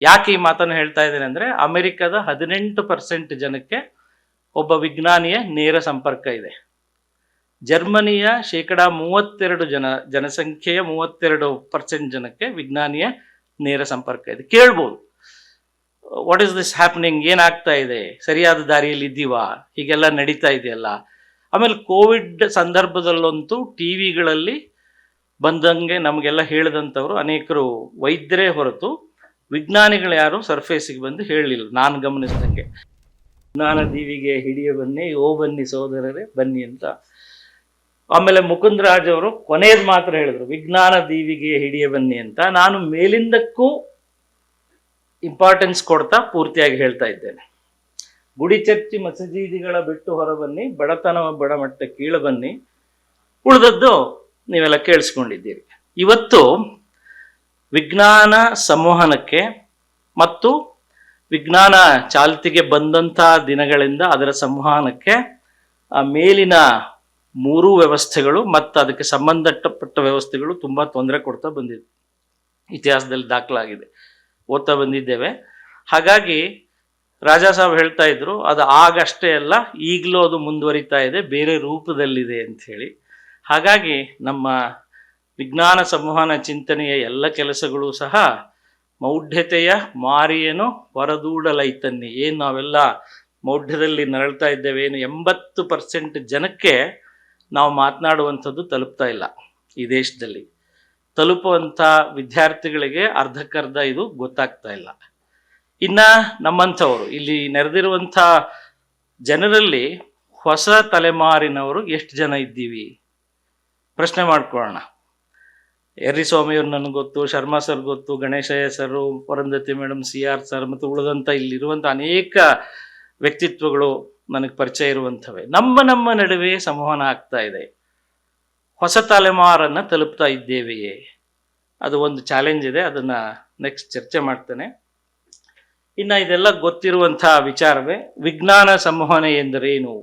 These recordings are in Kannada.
ಯಾಕೆ ಈ ಮಾತನ್ನು ಹೇಳ್ತಾ ಇದ್ದೇನೆ ಅಂದರೆ, ಅಮೆರಿಕದ 18% ಜನಕ್ಕೆ ಒಬ್ಬ ವಿಜ್ಞಾನಿಯ ನೇರ ಸಂಪರ್ಕ ಇದೆ. ಜರ್ಮನಿಯ 32% ಜನಸಂಖ್ಯೆಯ 32% ಜನಕ್ಕೆ ವಿಜ್ಞಾನಿಯ ನೇರ ಸಂಪರ್ಕ ಇದೆ. ಕೇಳ್ಬೋದು, ವಾಟ್ ಇಸ್ ದಿಸ್ ಹ್ಯಾಪನಿಂಗ್, ಏನಾಗ್ತಾ ಇದೆ, ಸರಿಯಾದ ದಾರಿಯಲ್ಲಿ ಇದ್ದೀವಾ, ಹೀಗೆಲ್ಲ ನಡೀತಾ ಇದೆಯಲ್ಲ. ಆಮೇಲೆ ಕೋವಿಡ್ ಸಂದರ್ಭದಲ್ಲಂತೂ ಟಿ ವಿಗಳಲ್ಲಿ ಬಂದಂಗೆ ನಮಗೆಲ್ಲ ಹೇಳಿದಂಥವ್ರು ಅನೇಕರು ವೈದ್ಯರೇ ಹೊರತು ವಿಜ್ಞಾನಿಗಳು ಯಾರು ಸರ್ಫೇಸಿಗೆ ಬಂದು ಹೇಳಲಿಲ್ಲ, ನಾನು ಗಮನಿಸಿದಂಗೆ. ವಿಜ್ಞಾನ ದೀವಿಗೆ ಹಿಡಿಯ ಬನ್ನಿ, ಓ ಬನ್ನಿ ಸೋದರರೇ ಬನ್ನಿ ಅಂತ. ಆಮೇಲೆ ಮುಕುಂದರಾಜ್ ಅವರು ಕೊನೆಯದು ಮಾತ್ರ ಹೇಳಿದ್ರು, ವಿಜ್ಞಾನ ದೀವಿಗೆ ಹಿಡಿಯ ಬನ್ನಿ ಅಂತ. ನಾನು ಮೇಲಿಂದಕ್ಕೂ ಇಂಪಾರ್ಟೆನ್ಸ್ ಕೊಡ್ತಾ ಪೂರ್ತಿಯಾಗಿ ಹೇಳ್ತಾ ಇದ್ದೇನೆ. ಗುಡಿ ಚರ್ಚಿ ಮಸೀದಿಗಳ ಬಿಟ್ಟು ಹೊರಬನ್ನಿ, ಬಡತನವ ಬಡಮಟ್ಟ ಕೀಳ ಬನ್ನಿ, ಉಳಿದದ್ದು ನೀವೆಲ್ಲ ಕೇಳಿಸ್ಕೊಂಡಿದ್ದೀರಿ. ಇವತ್ತು ವಿಜ್ಞಾನ ಸಂವಹನಕ್ಕೆ ಮತ್ತು ವಿಜ್ಞಾನ ಚಾಲ್ತಿಗೆ ಬಂದಂಥ ದಿನಗಳಿಂದ ಅದರ ಸಂವಹನಕ್ಕೆ ಮೇಲಿನ 3 ವ್ಯವಸ್ಥೆಗಳು ಮತ್ತು ಅದಕ್ಕೆ ಸಂಬಂಧಪಟ್ಟ ವ್ಯವಸ್ಥೆಗಳು ತುಂಬ ತೊಂದರೆ ಕೊಡ್ತಾ ಬಂದಿದೆ. ಇತಿಹಾಸದಲ್ಲಿ ದಾಖಲಾಗಿದೆ, ಓದ್ತಾ ಬಂದಿದ್ದೇವೆ. ಹಾಗಾಗಿ ರಾಜಾ ಸಾಹೇಬ್ ಹೇಳ್ತಾ ಇದ್ರು, ಅದು ಆಗಷ್ಟೇ ಅಲ್ಲ, ಈಗಲೂ ಅದು ಮುಂದುವರಿತಾ ಇದೆ, ಬೇರೆ ರೂಪದಲ್ಲಿದೆ ಅಂತ ಹೇಳಿ. ಹಾಗಾಗಿ ನಮ್ಮ ವಿಜ್ಞಾನ ಸಂವಹನ ಚಿಂತನೆಯ ಎಲ್ಲ ಕೆಲಸಗಳು ಸಹ ಮೌಢ್ಯತೆಯ ಮಾರಿಯೇನು ಹೊರದೂಡಲೈತನ್ನಿ. ಏನು ನಾವೆಲ್ಲ ಮೌಢ್ಯದಲ್ಲಿ ನರಳ್ತಾ ಇದ್ದೇವೆ, ಏನು 80% ಜನಕ್ಕೆ ನಾವು ಮಾತನಾಡುವಂಥದ್ದು ತಲುಪ್ತಾ ಇಲ್ಲ ಈ ದೇಶದಲ್ಲಿ. ತಲುಪುವಂಥ ವಿದ್ಯಾರ್ಥಿಗಳಿಗೆ ಅರ್ಧಕ್ಕರ್ಧ ಇದು ಗೊತ್ತಾಗ್ತಾ ಇಲ್ಲ. ಇನ್ನು ನಮ್ಮಂಥವರು ಇಲ್ಲಿ ನೆರೆದಿರುವಂಥ ಜನರಲ್ಲಿ ಹೊಸ ತಲೆಮಾರಿನವರು ಎಷ್ಟು ಜನ ಇದ್ದೀವಿ ಪ್ರಶ್ನೆ ಮಾಡ್ಕೊಳ್ಳೋಣ. ಎರ್ರಿ ಸ್ವಾಮಿಯವ್ರು ನನಗೆ ಗೊತ್ತು, ಶರ್ಮಾ ಸರ್ ಗೊತ್ತು, ಗಣೇಶಯ್ಯ ಸರು, ಪರಂದತಿ ಮೇಡಮ್, CR ಸರ್ ಮತ್ತು ಉಳಿದಂಥ ಇಲ್ಲಿರುವಂಥ ಅನೇಕ ವ್ಯಕ್ತಿತ್ವಗಳು ನನಗೆ ಪರಿಚಯ ಇರುವಂಥವೇ. ನಮ್ಮ ನಡುವೆ ಸಂವಹನ ಆಗ್ತಾ ಇದೆ, ಹೊಸ ತಲೆಮಾರನ್ನು ತಲುಪ್ತಾ ಇದ್ದೇವೆಯೇ? ಅದು ಒಂದು ಚಾಲೆಂಜ್ ಇದೆ, ಅದನ್ನು ನೆಕ್ಸ್ಟ್ ಚರ್ಚೆ ಮಾಡ್ತೇನೆ. ಇನ್ನು ಇದೆಲ್ಲ ಗೊತ್ತಿರುವಂಥ ವಿಚಾರವೇ. ವಿಜ್ಞಾನ ಸಂವಹನ ಎಂದರೇನು,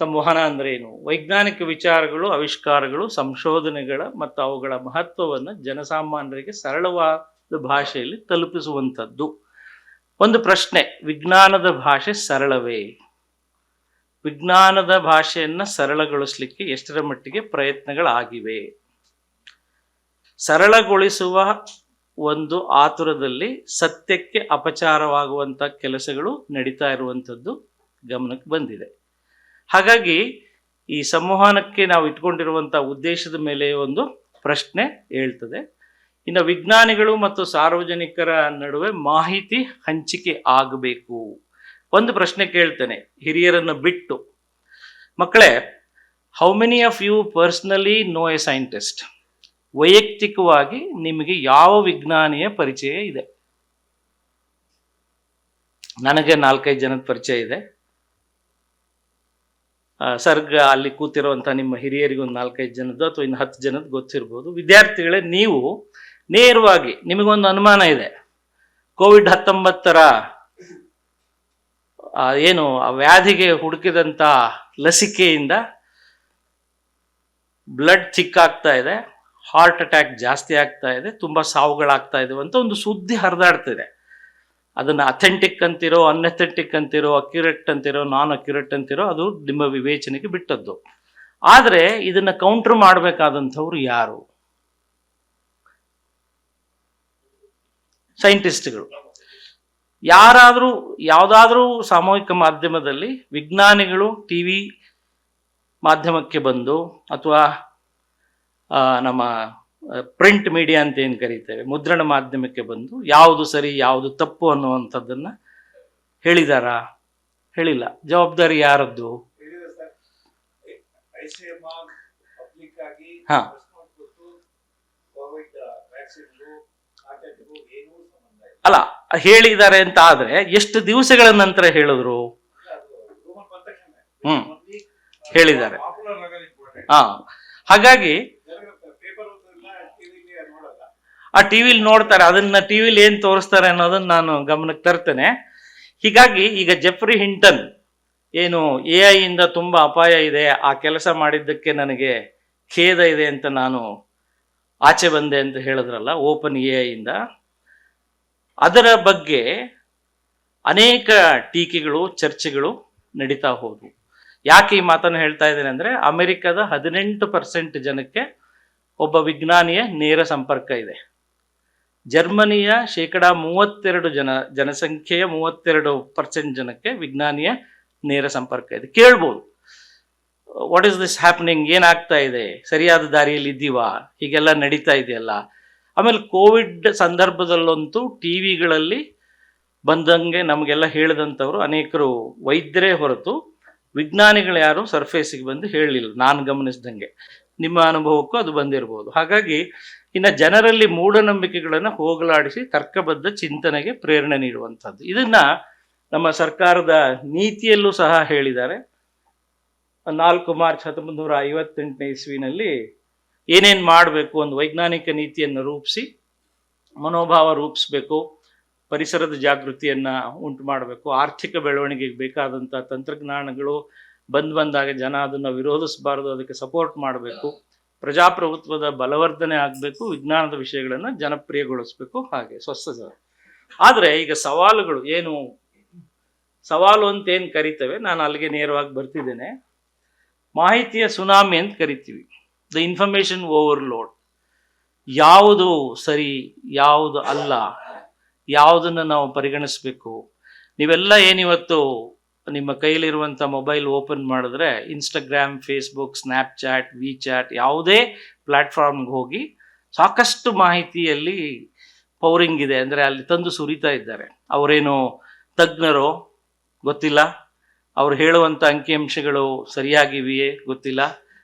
ಸಂವಹನ ಅಂದ್ರೇನು, ವೈಜ್ಞಾನಿಕ ವಿಚಾರಗಳು, ಆವಿಷ್ಕಾರಗಳು, ಸಂಶೋಧನೆಗಳ ಮತ್ತು ಅವುಗಳ ಮಹತ್ವವನ್ನು ಜನಸಾಮಾನ್ಯರಿಗೆ ಸರಳವಾದ ಭಾಷೆಯಲ್ಲಿ ತಲುಪಿಸುವಂಥದ್ದು. ಒಂದು ಪ್ರಶ್ನೆ, ವಿಜ್ಞಾನದ ಭಾಷೆ ಸರಳವೇ? ವಿಜ್ಞಾನದ ಭಾಷೆಯನ್ನು ಸರಳಗೊಳಿಸಲಿಕ್ಕೆ ಎಷ್ಟರ ಮಟ್ಟಿಗೆ ಪ್ರಯತ್ನಗಳಾಗಿವೆ? ಸರಳಗೊಳಿಸುವ ಒಂದು ಆತುರದಲ್ಲಿ ಸತ್ಯಕ್ಕೆ ಅಪಚಾರವಾಗುವಂಥ ಕೆಲಸಗಳು ನಡೀತಾ ಇರುವಂಥದ್ದು ಗಮನಕ್ಕೆ ಬಂದಿದೆ. ಹಾಗಾಗಿ ಈ ಸಂವಹನಕ್ಕೆ ನಾವು ಇಟ್ಕೊಂಡಿರುವಂಥ ಉದ್ದೇಶದ ಮೇಲೆ ಒಂದು ಪ್ರಶ್ನೆ ಹೇಳ್ತದೆ. ಇನ್ನು ವಿಜ್ಞಾನಿಗಳು ಮತ್ತು ಸಾರ್ವಜನಿಕರ ನಡುವೆ ಮಾಹಿತಿ ಹಂಚಿಕೆ ಆಗಬೇಕು. ಒಂದು ಪ್ರಶ್ನೆ ಕೇಳ್ತೇನೆ ಹಿರಿಯರನ್ನು ಬಿಟ್ಟು, ಮಕ್ಕಳೇ, how many of you personally know a scientist? ವೈಯಕ್ತಿಕವಾಗಿ ನಿಮಗೆ ಯಾವ ವಿಜ್ಞಾನಿಯ ಪರಿಚಯ ಇದೆ? ನನಗೆ 4-5 ಜನದ ಪರಿಚಯ ಇದೆ. ಸರ್ಗ ಅಲ್ಲಿ ಕೂತಿರುವಂಥ ನಿಮ್ಮ ಹಿರಿಯರಿಗೆ ಒಂದು 4-5 ಜನದ್ದು ಅಥವಾ ಇನ್ನು 10 ಜನದ್ದು ಗೊತ್ತಿರ್ಬೋದು. ವಿದ್ಯಾರ್ಥಿಗಳೇ, ನೀವು ನೇರವಾಗಿ ನಿಮಗೊಂದು ಅನುಮಾನ ಇದೆ, ಕೋವಿಡ್-19 ಏನು ವ್ಯಾಧಿಗೆ ಹುಡುಕಿದಂಥ ಲಸಿಕೆಯಿಂದ ಬ್ಲಡ್ ಚಿಕ್ಕಾಗ್ತಾ ಇದೆ, ಹಾರ್ಟ್ ಅಟ್ಯಾಕ್ ಜಾಸ್ತಿ ಆಗ್ತಾ ಇದೆ, ತುಂಬ ಸಾವುಗಳಾಗ್ತಾ ಇದಾವೆ ಅಂತ ಒಂದು ಸುದ್ದಿ ಹರಿದಾಡ್ತಿದೆ. ಅದನ್ನು ಅಥೆಂಟಿಕ್ ಅಂತಿರೋ, ಅನ್ಅಥೆಂಟಿಕ್ ಅಂತಿರೋ, ಅಕ್ಯುರೇಟ್ ಅಂತಿರೋ, ನಾನ್ ಅಕ್ಯುರೇಟ್ ಅಂತಿರೋ, ಅದು ನಿಮ್ಮ ವಿವೇಚನೆಗೆ ಬಿಟ್ಟದ್ದು. ಆದರೆ ಇದನ್ನು ಕೌಂಟರ್ ಮಾಡಬೇಕಾದಂಥವ್ರು ಯಾರು? ಸೈಂಟಿಸ್ಟ್ಗಳು. ಯಾರಾದರೂ ಯಾವುದಾದ್ರೂ ಸಾಮೂಹಿಕ ಮಾಧ್ಯಮದಲ್ಲಿ ವಿಜ್ಞಾನಿಗಳು TV ಮಾಧ್ಯಮಕ್ಕೆ ಬಂದು, ಅಥವಾ ನಮ್ಮ ಪ್ರಿಂಟ್ ಮೀಡಿಯಾ ಅಂತ ಏನು ಕರೀತೇವೆ, ಮುದ್ರಣ ಮಾಧ್ಯಮಕ್ಕೆ ಬಂದು ಯಾವುದು ಸರಿ ಯಾವುದು ತಪ್ಪು ಅನ್ನುವಂಥದ್ದನ್ನು ಹೇಳಿದಾರಾ? ಹೇಳಿಲ್ಲ. ಜವಾಬ್ದಾರಿ ಯಾರದ್ದು? ಹಾ, ಅಲ್ಲ, ಹೇಳಿದ್ದಾರೆ ಅಂತ ಆದ್ರೆ ಎಷ್ಟು ದಿವಸಗಳ ನಂತರ ಹೇಳಿದ್ರು? ಹೇಳಿದ್ದಾರೆ. ಹಾ, ಹಾಗಾಗಿ ಆ ಟಿವಿಲಿ ನೋಡ್ತಾರೆ, ಅದನ್ನ ಟಿವಿಲಿ ಏನ್ ತೋರಿಸ್ತಾರೆ ಅನ್ನೋದನ್ನ ನಾನು ಗಮನಕ್ಕೆ ತರ್ತೇನೆ. ಹೀಗಾಗಿ ಈಗ ಜೆಫ್ರಿ ಹಿಂಟನ್ ಏನು AI ಇಂದ ತುಂಬಾ ಅಪಾಯ ಇದೆ, ಆ ಕೆಲಸ ಮಾಡಿದ್ದಕ್ಕೆ ನನಗೆ ಖೇದ ಇದೆ ಅಂತ ನಾನು ಆಚೆ ಬಂದೆ ಅಂತ ಹೇಳಿದ್ರಲ್ಲ, ಓಪನ್ AI ಇಂದ, ಅದರ ಬಗ್ಗೆ ಅನೇಕ ಟೀಕೆಗಳು, ಚರ್ಚೆಗಳು ನಡೀತಾ ಹೋದವು. ಯಾಕೆ ಈ ಮಾತನ್ನು ಹೇಳ್ತಾ ಇದ್ದೇನೆ ಅಂದರೆ, ಅಮೆರಿಕದ 18% ಜನಕ್ಕೆ ಒಬ್ಬ ವಿಜ್ಞಾನಿಯ ನೇರ ಸಂಪರ್ಕ ಇದೆ. ಜರ್ಮನಿಯ 32% ಜನಸಂಖ್ಯೆಯ 32% ಜನಕ್ಕೆ ವಿಜ್ಞಾನಿಯ ನೇರ ಸಂಪರ್ಕ ಇದೆ. ಕೇಳ್ಬೋದು, ವಾಟ್ ಈಸ್ ದಿಸ್ ಹ್ಯಾಪನಿಂಗ್, ಏನಾಗ್ತಾ ಇದೆ, ಸರಿಯಾದ ದಾರಿಯಲ್ಲಿ ಇದ್ದೀವಾ, ಹೀಗೆಲ್ಲ ನಡೀತಾ ಇದೆಯಲ್ಲ. ಆಮೇಲೆ ಕೋವಿಡ್ ಸಂದರ್ಭದಲ್ಲಂತೂ ಟಿ ವಿಗಳಲ್ಲಿ ಬಂದಂಗೆ ನಮಗೆಲ್ಲ ಹೇಳಿದಂಥವ್ರು ಅನೇಕರು ವೈದ್ಯರೇ ಹೊರತು ವಿಜ್ಞಾನಿಗಳು ಯಾರು ಸರ್ಫೇಸಿಗೆ ಬಂದು ಹೇಳಲಿಲ್ಲ, ನಾನು ಗಮನಿಸಿದಂಗೆ. ನಿಮ್ಮ ಅನುಭವಕ್ಕೂ ಅದು ಬಂದಿರಬಹುದು. ಹಾಗಾಗಿ ಇನ್ನು ಜನರಲ್ಲಿ ಮೂಢನಂಬಿಕೆಗಳನ್ನು ಹೋಗಲಾಡಿಸಿ ತರ್ಕಬದ್ಧ ಚಿಂತನೆಗೆ ಪ್ರೇರಣೆ ನೀಡುವಂಥದ್ದು. ಇದನ್ನ ನಮ್ಮ ಸರ್ಕಾರದ ನೀತಿಯಲ್ಲೂ ಸಹ ಹೇಳಿದ್ದಾರೆ. 4 ಮಾರ್ಚ್ 1958 ಇಸ್ವಿನಲ್ಲಿ ಏನೇನು ಮಾಡಬೇಕು, ಒಂದು ವೈಜ್ಞಾನಿಕ ನೀತಿಯನ್ನು ರೂಪಿಸಿ ಮನೋಭಾವ ರೂಪಿಸಬೇಕು, ಪರಿಸರದ ಜಾಗೃತಿಯನ್ನು ಉಂಟು ಮಾಡಬೇಕು, ಆರ್ಥಿಕ ಬೆಳವಣಿಗೆಗೆ ಬೇಕಾದಂಥ ತಂತ್ರಜ್ಞಾನಗಳು ಬಂದಾಗ ಜನ ಅದನ್ನು ವಿರೋಧಿಸಬಾರದು, ಅದಕ್ಕೆ ಸಪೋರ್ಟ್ ಮಾಡಬೇಕು, ಪ್ರಜಾಪ್ರಭುತ್ವದ ಬಲವರ್ಧನೆ ಆಗಬೇಕು, ವಿಜ್ಞಾನದ ವಿಷಯಗಳನ್ನು ಜನಪ್ರಿಯಗೊಳಿಸಬೇಕು, ಹಾಗೆ ಸ್ವಸ್ಥ. ಆದರೆ ಈಗ ಸವಾಲುಗಳು ಏನು, ಸವಾಲು ಅಂತ ಏನು ಕರಿತೇವೆ, ನಾನು ಅಲ್ಲಿಗೆ ನೇರವಾಗಿ ಬರ್ತಿದ್ದೇನೆ. ಮಾಹಿತಿಯ ಸುನಾಮಿ ಅಂತ ಕರಿತೀವಿ, ದ ಇನ್ಫಾರ್ಮೇಶನ್ ಓವರ್ಲೋಡ್. ಯಾವುದು ಸರಿ, ಯಾವುದು ಅಲ್ಲ, ಯಾವುದನ್ನು ನಾವು ಪರಿಗಣಿಸಬೇಕು. ನೀವೆಲ್ಲ ಏನಿವತ್ತು ನಿಮ್ಮ ಕೈಲಿರುವಂಥ ಮೊಬೈಲ್ ಓಪನ್ ಮಾಡಿದ್ರೆ ಇನ್ಸ್ಟಾಗ್ರಾಮ್, ಫೇಸ್ಬುಕ್, ಸ್ನ್ಯಾಪ್ಚಾಟ್, ವಿಚಾಟ್, ಯಾವುದೇ ಪ್ಲ್ಯಾಟ್ಫಾರ್ಮ್ಗೆ ಹೋಗಿ ಸಾಕಷ್ಟು ಮಾಹಿತಿಯಲ್ಲಿ ಪವರಿಂಗ್ ಇದೆ. ಅಂದರೆ ಅಲ್ಲಿ ತಂದು ಸುರಿತಾ ಇದ್ದಾರೆ. ಅವರೇನು ತಜ್ಞರೋ ಗೊತ್ತಿಲ್ಲ, ಅವ್ರು ಹೇಳುವಂಥ ಅಂಕಿಅಂಶಗಳು ಸರಿಯಾಗಿವೆಯೇ ಗೊತ್ತಿಲ್ಲ,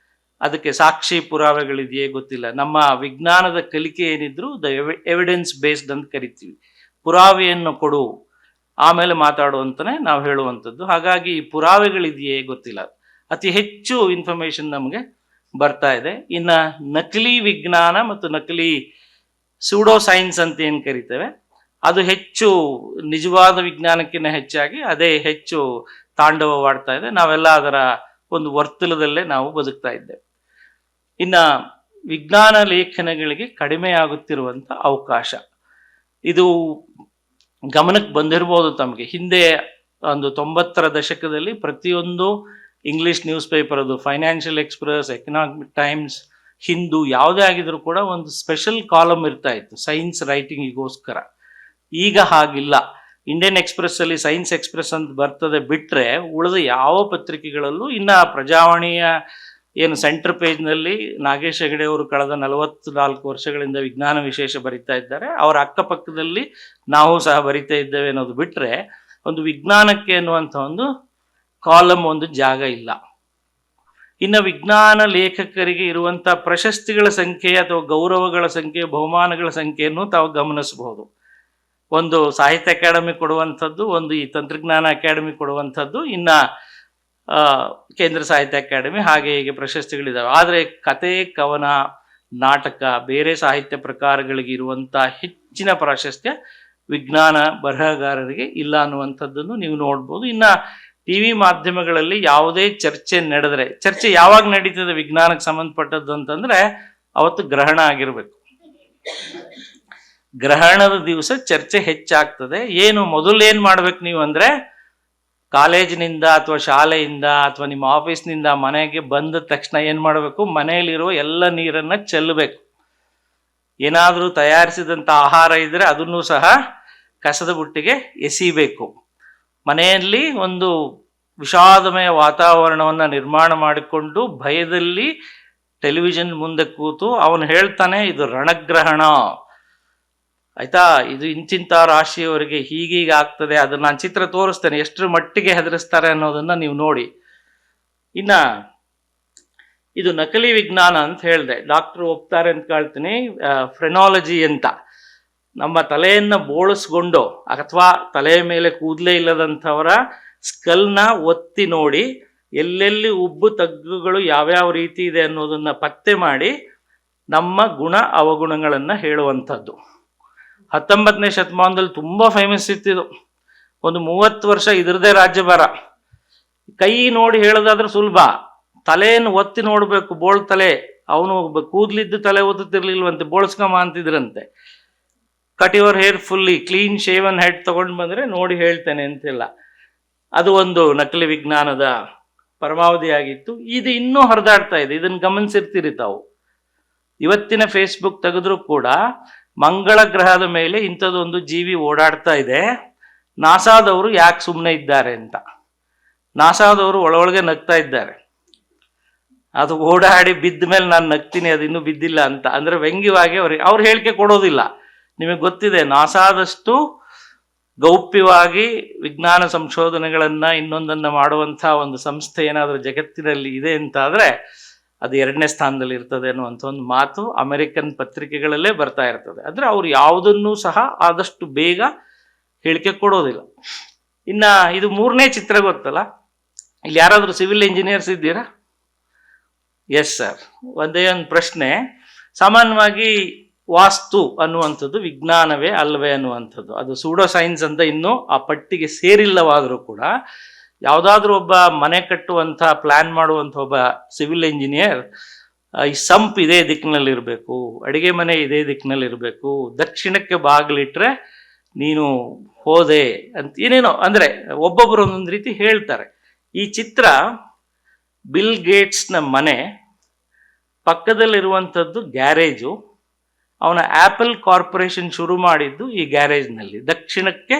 ಅದಕ್ಕೆ ಸಾಕ್ಷಿ ಪುರಾವೆಗಳಿದೆಯೇ ಗೊತ್ತಿಲ್ಲ. ನಮ್ಮ ವಿಜ್ಞಾನದ ಕಲಿಕೆ ಏನಿದ್ರು ದ ಎವಿಡೆನ್ಸ್ ಬೇಸ್ಡ್ ಅಂತ ಕರಿತೀವಿ. ಪುರಾವೆಯನ್ನು ಕೊಡು ಆಮೇಲೆ ಮಾತಾಡು ಅಂತಲೇ ನಾವು ಹೇಳುವಂಥದ್ದು. ಹಾಗಾಗಿ ಈ ಪುರಾವೆಗಳಿದೆಯೇ ಗೊತ್ತಿಲ್ಲ. ಅತಿ ಹೆಚ್ಚು ಇನ್ಫಾರ್ಮೇಷನ್ ನಮಗೆ ಬರ್ತಾ ಇದೆ. ಇನ್ನು ನಕಲಿ ವಿಜ್ಞಾನ ಮತ್ತು ನಕಲಿ ಸೂಡೋ ಸೈನ್ಸ್ ಅಂತ ಏನು ಕರಿತೇವೆ, ಅದು ಹೆಚ್ಚು ನಿಜವಾದ ವಿಜ್ಞಾನಕ್ಕಿಂತ ಹೆಚ್ಚಾಗಿ ಅದೇ ಹೆಚ್ಚು ತಾಂಡವವಾಡ್ತಾ ಇದೆ. ನಾವೆಲ್ಲ ಅದರ ಒಂದು ವರ್ತುಲದಲ್ಲೇ ನಾವು ಬದುಕ್ತಾ ಇದ್ದೇವೆ. ಇನ್ನು ವಿಜ್ಞಾನ ಲೇಖನಗಳಿಗೆ ಕಡಿಮೆ ಆಗುತ್ತಿರುವಂಥ ಅವಕಾಶ, ಇದು ಗಮನಕ್ಕೆ ಬಂದಿರ್ಬೋದು ತಮಗೆ. ಹಿಂದೆ ಒಂದು 90ರ ದಶಕದಲ್ಲಿ ಪ್ರತಿಯೊಂದು ಇಂಗ್ಲಿಷ್ ನ್ಯೂಸ್ ಪೇಪರ್, ಅದು financial express, economic times, Hindu ಯಾವುದೇ ಆಗಿದ್ರು ಕೂಡ ಒಂದು ಸ್ಪೆಷಲ್ ಕಾಲಮ್ ಇರ್ತಾ ಇತ್ತು ಸೈನ್ಸ್ ರೈಟಿಂಗಿಗೋಸ್ಕರ. ಈಗ ಹಾಗಿಲ್ಲ. ಇಂಡಿಯನ್ ಎಕ್ಸ್ಪ್ರೆಸ್ಸಲ್ಲಿ ಸೈನ್ಸ್ ಎಕ್ಸ್ಪ್ರೆಸ್ ಅಂತ ಬರ್ತದೆ ಬಿಟ್ಟರೆ ಉಳಿದ ಯಾವ ಪತ್ರಿಕೆಗಳಲ್ಲೂ, ಇನ್ನು ಪ್ರಜಾವಾಣಿಯ ಏನು ಸೆಂಟರ್ ಪೇಜ್ನಲ್ಲಿ ನಾಗೇಶ್ ಹೆಗಡೆ ಅವರು ಕಳೆದ 44 ವರ್ಷಗಳಿಂದ ವಿಜ್ಞಾನ ವಿಶೇಷ ಬರಿತಾ ಇದ್ದಾರೆ. ಅವರ ಅಕ್ಕಪಕ್ಕದಲ್ಲಿ ನಾವು ಸಹ ಬರಿತಾ ಇದ್ದೇವೆ ಅನ್ನೋದು ಬಿಟ್ಟರೆ ಒಂದು ವಿಜ್ಞಾನಕ್ಕೆ ಅನ್ನುವಂಥ ಒಂದು ಕಾಲಮ್, ಒಂದು ಜಾಗ ಇಲ್ಲ. ಇನ್ನು ವಿಜ್ಞಾನ ಲೇಖಕರಿಗೆ ಇರುವಂಥ ಪ್ರಶಸ್ತಿಗಳ ಸಂಖ್ಯೆ ಅಥವಾ ಗೌರವಗಳ ಸಂಖ್ಯೆ, ಬಹುಮಾನಗಳ ಸಂಖ್ಯೆಯನ್ನು ತಾವು ಗಮನಿಸಬಹುದು. ಒಂದು ಸಾಹಿತ್ಯ ಅಕಾಡೆಮಿ ಕೊಡುವಂಥದ್ದು, ಒಂದು ಈ ತಂತ್ರಜ್ಞಾನ ಅಕಾಡೆಮಿ ಕೊಡುವಂಥದ್ದು, ಇನ್ನು ಕೇಂದ್ರ ಸಾಹಿತ್ಯ ಅಕಾಡೆಮಿ, ಹಾಗೆ ಹೀಗೆ ಪ್ರಶಸ್ತಿಗಳಿದ್ದಾವೆ. ಆದರೆ ಕತೆ, ಕವನ, ನಾಟಕ, ಬೇರೆ ಸಾಹಿತ್ಯ ಪ್ರಕಾರಗಳಿಗೆ ಇರುವಂಥ ಹೆಚ್ಚಿನ ಪ್ರಾಶಸ್ತ್ಯ ವಿಜ್ಞಾನ ಬರಹಗಾರರಿಗೆ ಇಲ್ಲ ಅನ್ನುವಂಥದ್ದನ್ನು ನೀವು ನೋಡ್ಬೋದು. ಇನ್ನು ಟಿ ವಿ ಮಾಧ್ಯಮಗಳಲ್ಲಿ ಯಾವುದೇ ಚರ್ಚೆ ನಡೆದರೆ, ಚರ್ಚೆ ಯಾವಾಗ ನಡೀತದೆ ವಿಜ್ಞಾನಕ್ಕೆ ಸಂಬಂಧಪಟ್ಟದ್ದು ಅಂತಂದರೆ ಅವತ್ತು ಗ್ರಹಣ ಆಗಿರಬೇಕು. ಗ್ರಹಣದ ದಿವಸ ಚರ್ಚೆ ಹೆಚ್ಚಾಗ್ತದೆ. ಮೊದಲೇನು ಮಾಡ್ಬೇಕು ನೀವು ಅಂದರೆ, ಕಾಲೇಜಿನಿಂದ ಅಥವಾ ಶಾಲೆಯಿಂದ ಅಥವಾ ನಿಮ್ಮ ಆಫೀಸ್ನಿಂದ ಮನೆಗೆ ಬಂದ ತಕ್ಷಣ ಏನು ಮಾಡಬೇಕು, ಮನೆಯಲ್ಲಿರುವ ಎಲ್ಲ ನೀರನ್ನು ಚೆಲ್ಲಬೇಕು. ಏನಾದರೂ ತಯಾರಿಸಿದಂಥ ಆಹಾರ ಇದ್ದರೆ ಅದನ್ನು ಸಹ ಕಸದ ಬುಟ್ಟಿಗೆ ಎಸಿಬೇಕು. ಮನೆಯಲ್ಲಿ ಒಂದು ವಿಷಾದಮಯ ವಾತಾವರಣವನ್ನು ನಿರ್ಮಾಣ ಮಾಡಿಕೊಂಡು ಭಯದಲ್ಲಿ ಟೆಲಿವಿಷನ್ ಮುಂದೆ ಕೂತು ಅವನು ಹೇಳ್ತಾನೆ, ಇದು ರಣಗ್ರಹಣ ಆಯ್ತಾ, ಇದು ಇಂಚಿಂಥ ರಾಶಿಯವರಿಗೆ ಹೀಗೀಗ ಆಗ್ತದೆ, ಅದನ್ನು ನಾನು ಚಿತ್ರ ತೋರಿಸ್ತೇನೆ, ಎಷ್ಟರ ಮಟ್ಟಿಗೆ ಹೆದರಿಸ್ತಾರೆ ಅನ್ನೋದನ್ನು ನೀವು ನೋಡಿ. ಇನ್ನು ಇದು ನಕಲಿ ವಿಜ್ಞಾನ ಅಂತ ಹೇಳಿದೆ, ಡಾಕ್ಟ್ರು ಒಪ್ತಾರೆ ಅಂತ ಕೇಳ್ತೀನಿ. ಫ್ರೆನಾಲಜಿ ಅಂತ, ನಮ್ಮ ತಲೆಯನ್ನು ಬೋಳಿಸ್ಕೊಂಡು ಅಥವಾ ತಲೆಯ ಮೇಲೆ ಕೂದಲೇ ಇಲ್ಲದಂಥವರ ಸ್ಕಲ್ನ ಒತ್ತಿ ನೋಡಿ ಎಲ್ಲೆಲ್ಲಿ ಉಬ್ಬು ತಗ್ಗುಗಳು ಯಾವ್ಯಾವ ರೀತಿ ಇದೆ ಅನ್ನೋದನ್ನು ಪತ್ತೆ ಮಾಡಿ ನಮ್ಮ ಗುಣ ಅವಗುಣಗಳನ್ನು ಹೇಳುವಂಥದ್ದು. 19ನೇ ಶತಮಾನದಲ್ಲಿ ತುಂಬ ಫೇಮಸ್ ಇತ್ತಿದು. ಒಂದು 30 ವರ್ಷ ಇದರದೇ ರಾಜ್ಯಭಾರ. ಕೈ ನೋಡಿ ಹೇಳೋದಾದ್ರೆ ಸುಲಭ, ತಲೆಯನ್ನು ಒತ್ತಿ ನೋಡಬೇಕು, ಬೋಳ್ ತಲೆ. ಅವನು ಕೂದಲಿದ್ದು ತಲೆ ಒತ್ತುತ್ತಿರ್ಲಿಲ್ವಂತೆ, ಬೋಳ್ಸ್ಕೊಂಬ ಅಂತಿದ್ರಂತೆ. Cut your hair fully, clean shaven head ತಗೊಂಡು ಬಂದರೆ ನೋಡಿ ಹೇಳ್ತೇನೆ ಅಂತಿಲ್ಲ. ಅದು ಒಂದು ನಕಲಿ ವಿಜ್ಞಾನದ ಪರಮಾವಧಿ ಆಗಿತ್ತು. ಇದು ಇನ್ನೂ ಹರಿದಾಡ್ತಾ ಇದೆ. ಇದನ್ನು ಗಮನಿಸಿರ್ತೀರಿ ತಾವು. ಇವತ್ತಿನ ಫೇಸ್ಬುಕ್ ತೆಗೆದ್ರೂ ಕೂಡ ಮಂಗಳ ಗ್ರಹದ ಮೇಲೆ ಇಂಥದ್ದೊಂದು ಜೀವಿ ಓಡಾಡ್ತಾ ಇದೆ, ನಾಸಾದವರು ಯಾಕೆ ಸುಮ್ಮನೆ ಇದ್ದಾರೆ ಅಂತ. ನಾಸಾದವರು ಒಳಗೆ ನಗ್ತಾ ಇದ್ದಾರೆ. ಅದು ಓಡಾಡಿ ಬಿದ್ದ ಮೇಲೆ ನಾನು ನಗ್ತೀನಿ, ಅದು ಇನ್ನೂ ಬಿದ್ದಿಲ್ಲ ಅಂತ. ಅಂದರೆ ವ್ಯಂಗ್ಯವಾಗಿ ಅವ್ರು ಹೇಳಿಕೆ ಕೊಡೋದಿಲ್ಲ. ನಿಮಗೆ ಗೊತ್ತಿದೆ, ನಾಸಾದಷ್ಟು ಗೌಪ್ಯವಾಗಿ ವಿಜ್ಞಾನ ಸಂಶೋಧನೆಗಳನ್ನು ಇನ್ನೊಂದನ್ನು ಮಾಡುವಂಥ ಒಂದು ಸಂಸ್ಥೆ ಏನಾದರೂ ಜಗತ್ತಿನಲ್ಲಿ ಇದೆ ಅಂತಾದರೆ ಅದು 2ನೇ ಸ್ಥಾನದಲ್ಲಿ ಇರ್ತದೆ ಅನ್ನುವಂಥ ಒಂದು ಮಾತು ಅಮೆರಿಕನ್ ಪತ್ರಿಕೆಗಳಲ್ಲೇ ಬರ್ತಾ ಇರ್ತದೆ. ಅಂದರೆ ಅವ್ರು ಯಾವುದನ್ನೂ ಸಹ ಆದಷ್ಟು ಬೇಗ ಹೇಳಿಕೆ ಕೊಡೋದಿಲ್ಲ. ಇನ್ನು ಇದು 3ನೇ ಚಿತ್ರ ಗೊತ್ತಲ್ಲ. ಇಲ್ಲಿ ಯಾರಾದರೂ ಸಿವಿಲ್ ಇಂಜಿನಿಯರ್ಸ್ ಇದ್ದೀರಾ? Yes sir. ಒಂದೇ ಒಂದು ಪ್ರಶ್ನೆ. ಸಾಮಾನ್ಯವಾಗಿ ವಾಸ್ತು ಅನ್ನುವಂಥದ್ದು ವಿಜ್ಞಾನವೇ ಅಲ್ಲವೇ ಅನ್ನುವಂಥದ್ದು, ಅದು ಸೂಡೋ ಸೈನ್ಸ್ ಅಂತ ಇನ್ನೂ ಆ ಪಟ್ಟಿಗೆ ಸೇರಿಲ್ಲವಾದರೂ ಕೂಡ ಯಾವುದಾದ್ರೂ ಒಬ್ಬ ಮನೆ ಕಟ್ಟುವಂಥ ಪ್ಲ್ಯಾನ್ ಮಾಡುವಂಥ ಒಬ್ಬ ಸಿವಿಲ್ ಇಂಜಿನಿಯರ್ ಈ ಸಂಪ್ ಇದೇ ದಿಕ್ಕಿನಲ್ಲಿರಬೇಕು, ಅಡಿಗೆ ಮನೆ ಇದೇ ದಿಕ್ಕಿನಲ್ಲಿರಬೇಕು, ದಕ್ಷಿಣಕ್ಕೆ ಬಾಗಿಲಿಟ್ರೆ ನೀನು ಹೋದೆ ಅಂತ ಏನೇನೋ, ಅಂದರೆ ಒಬ್ಬೊಬ್ಬರು ಒಂದೊಂದು ರೀತಿ ಹೇಳ್ತಾರೆ. ಈ ಚಿತ್ರ ಬಿಲ್ ಗೇಟ್ಸ್ನ ಮನೆ, ಪಕ್ಕದಲ್ಲಿರುವಂಥದ್ದು ಗ್ಯಾರೇಜು. ಅವನ ಆ್ಯಪಲ್ ಕಾರ್ಪೊರೇಷನ್ ಶುರು ಮಾಡಿದ್ದು ಈ ಗ್ಯಾರೇಜ್ನಲ್ಲಿ, ದಕ್ಷಿಣಕ್ಕೆ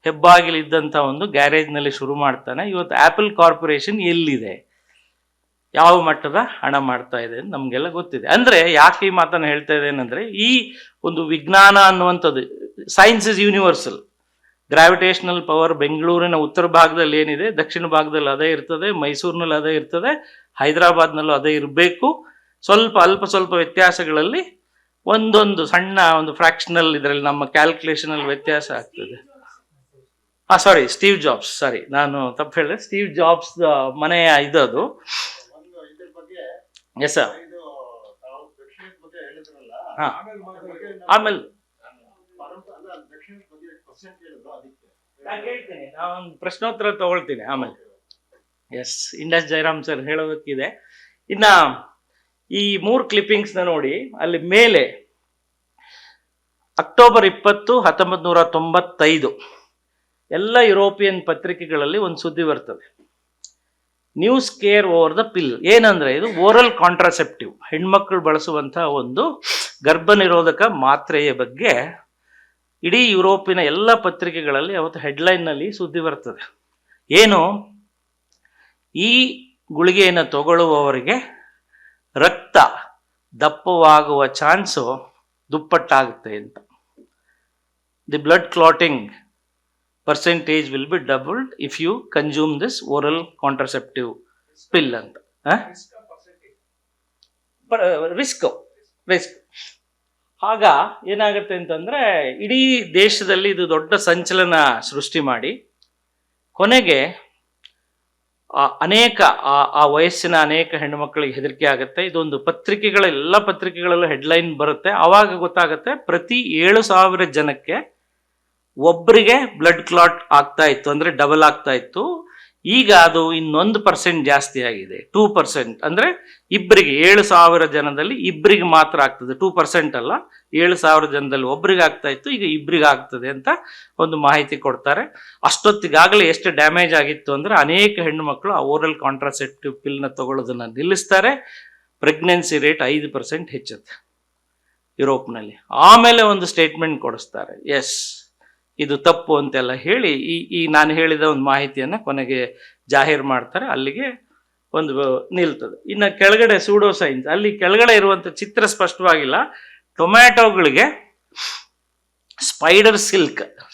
ಹೆಬ್ಬಾಗಿಲಿದ್ದಂಥ ಒಂದು ಗ್ಯಾರೇಜ್ನಲ್ಲಿ ಶುರು ಮಾಡ್ತಾನೆ. ಇವತ್ತು ಆ್ಯಪಲ್ ಕಾರ್ಪೊರೇಷನ್ ಎಲ್ಲಿದೆ, ಯಾವ ಮಟ್ಟದ ಹಣ ಮಾಡ್ತಾ ಇದೆ ಅಂತ ನಮಗೆಲ್ಲ ಗೊತ್ತಿದೆ. ಅಂದರೆ ಯಾಕೆ ಈ ಮಾತನ್ನು ಹೇಳ್ತಾ ಇದ್ದೇನೆಂದರೆ, ಈ ಒಂದು ವಿಜ್ಞಾನ ಅನ್ನುವಂಥದ್ದು, science is universal. Gravitational power ಬೆಂಗಳೂರಿನ ಉತ್ತರ ಭಾಗದಲ್ಲಿ ಏನಿದೆ, ದಕ್ಷಿಣ ಭಾಗದಲ್ಲಿ ಅದೇ ಇರ್ತದೆ, ಮೈಸೂರಿನಲ್ಲಿ ಅದೇ ಇರ್ತದೆ, ಹೈದರಾಬಾದ್ನಲ್ಲೂ ಅದೇ ಇರಬೇಕು. ಅಲ್ಪ ಸ್ವಲ್ಪ ವ್ಯತ್ಯಾಸಗಳಲ್ಲಿ ಒಂದೊಂದು ಸಣ್ಣ ಒಂದು ಫ್ರಾಕ್ಷನಲ್ ಇದರಲ್ಲಿ ನಮ್ಮ ಕ್ಯಾಲ್ಕುಲೇಷನಲ್ಲಿ ವ್ಯತ್ಯಾಸ ಆಗ್ತದೆ. ಸಾರಿ, ಸ್ಟೀವ್ ಜಾಬ್ಸ್, ಸಾರಿ ನಾನು ತಪ್ಪು ಹೇಳಿದೆ. ಸ್ಟೀವ್ ಜಾಬ್ಸ್ ಮನೆಯ ಇದದು. Yes sir. ಹಾಂ, ಆಮೇಲೆ ಹೇಳ್ತೀನಿ, ನಾವೊಂದು ಪ್ರಶ್ನೋತ್ತರ ತಗೊಳ್ತೀನಿ ಆಮೇಲೆ. ಎಸ್, ಇಂಡಸ್ ಜಯರಾಮ್ ಸರ್ ಹೇಳೋದಕ್ಕಿದೆ. ಇನ್ನು ಈ 3 ಕ್ಲಿಪ್ಪಿಂಗ್ಸ್ನ ನೋಡಿ. ಅಲ್ಲಿ ಮೇಲೆ ಅಕ್ಟೋಬರ್ 20, 1995 ಎಲ್ಲ ಯುರೋಪಿಯನ್ ಪತ್ರಿಕೆಗಳಲ್ಲಿ ಒಂದು ಸುದ್ದಿ ಬರ್ತದೆ, ನ್ಯೂಸ್ ಕೇರ್ ಓವರ್ ದ ಪಿಲ್. ಏನಂದ್ರೆ ಇದು ಓರಲ್ ಕಾಂಟ್ರಾಸೆಪ್ಟಿವ್, ಹೆಣ್ಮಕ್ಳು ಬಳಸುವಂಥ ಒಂದು ಗರ್ಭನಿರೋಧಕ ಮಾತ್ರೆಯ ಬಗ್ಗೆ ಇಡೀ ಯುರೋಪಿನ ಎಲ್ಲ ಪತ್ರಿಕೆಗಳಲ್ಲಿ ಅವತ್ತು ಹೆಡ್ಲೈನ್ನಲ್ಲಿ ಸುದ್ದಿ ಬರ್ತದೆ. ಏನು, ಈ ಗುಳಿಗೆಯನ್ನು ತಗೊಳ್ಳುವವರಿಗೆ ರಕ್ತ ದಪ್ಪವಾಗುವ ಚಾನ್ಸು ದುಪ್ಪಟ್ಟಾಗುತ್ತೆ ಅಂತ. The blood clotting percentage will be doubled if you consume this oral contraceptive pill ಅಂತ. ರಿಸ್ಕ್ ಆಗ ಏನಾಗುತ್ತೆ ಅಂತಂದ್ರೆ, ಇಡೀ ದೇಶದಲ್ಲಿ ಇದು ದೊಡ್ಡ ಸಂಚಲನ ಸೃಷ್ಟಿ ಮಾಡಿ ಕೊನೆಗೆ ಅನೇಕ ಆ ವಯಸ್ಸಿನ ಅನೇಕ ಹೆಣ್ಣುಮಕ್ಕಳಿಗೆ ಹೆದರಿಕೆ ಆಗುತ್ತೆ. ಇದೊಂದು ಎಲ್ಲ ಪತ್ರಿಕೆಗಳಲ್ಲೂ ಹೆಡ್ಲೈನ್ ಬರುತ್ತೆ. ಆವಾಗ ಗೊತ್ತಾಗುತ್ತೆ, ಪ್ರತಿ 7,000 ಜನಕ್ಕೆ ಒಬ್ಬರಿಗೆ ಬ್ಲಡ್ ಕ್ಲಾಟ್ ಆಗ್ತಾ ಇತ್ತು, ಅಂದರೆ ಡಬಲ್ ಆಗ್ತಾ ಇತ್ತು. ಈಗ ಅದು 1% ಜಾಸ್ತಿ ಆಗಿದೆ, 2%. ಅಂದರೆ ಇಬ್ಬರಿಗೆ, 7,000 ಜನದಲ್ಲಿ ಇಬ್ಬರಿಗೆ ಮಾತ್ರ ಆಗ್ತದೆ, 2% ಅಲ್ಲ, 7,000 ಜನದಲ್ಲಿ ಒಬ್ಬರಿಗೆ ಆಗ್ತಾ ಇತ್ತು, ಈಗ ಇಬ್ಬರಿಗೆ ಆಗ್ತದೆ ಅಂತ ಒಂದು ಮಾಹಿತಿ ಕೊಡ್ತಾರೆ. ಅಷ್ಟೊತ್ತಿಗಾಗಲೇ ಎಷ್ಟು ಡ್ಯಾಮೇಜ್ ಆಗಿತ್ತು ಅಂದರೆ, ಅನೇಕ ಹೆಣ್ಣು ಮಕ್ಕಳು ಆ ಓರಲ್ ಕಾಂಟ್ರಾಸೆಪ್ಟಿವ್ ಪಿಲ್ನ ತಗೊಳ್ಳೋದನ್ನು ನಿಲ್ಲಿಸ್ತಾರೆ. ಪ್ರೆಗ್ನೆನ್ಸಿ ರೇಟ್ 5% ಹೆಚ್ಚುತ್ತೆ ಯುರೋಪ್ನಲ್ಲಿ. ಆಮೇಲೆ ಒಂದು ಸ್ಟೇಟ್ಮೆಂಟ್ ಕೊಡಿಸ್ತಾರೆ, ಎಸ್ ಇದು ತಪ್ಪು ಅಂತೆಲ್ಲ ಹೇಳಿ ಈ ನಾನು ಹೇಳಿದ ಒಂದು ಮಾಹಿತಿಯನ್ನು ಕೊನೆಗೆ ಜಾಹೀರು ಮಾಡ್ತಾರೆ. ಅಲ್ಲಿಗೆ ಒಂದು ನಿಲ್ತದೆ. ಇನ್ನು ಕೆಳಗಡೆ ಸೂಡೋ ಸೈನ್ಸ್, ಅಲ್ಲಿ ಕೆಳಗಡೆ ಇರುವಂಥ ಚಿತ್ರ ಸ್ಪಷ್ಟವಾಗಿಲ್ಲ. ಟೊಮ್ಯಾಟೋಗಳಿಗೆ ಸ್ಪೈಡರ್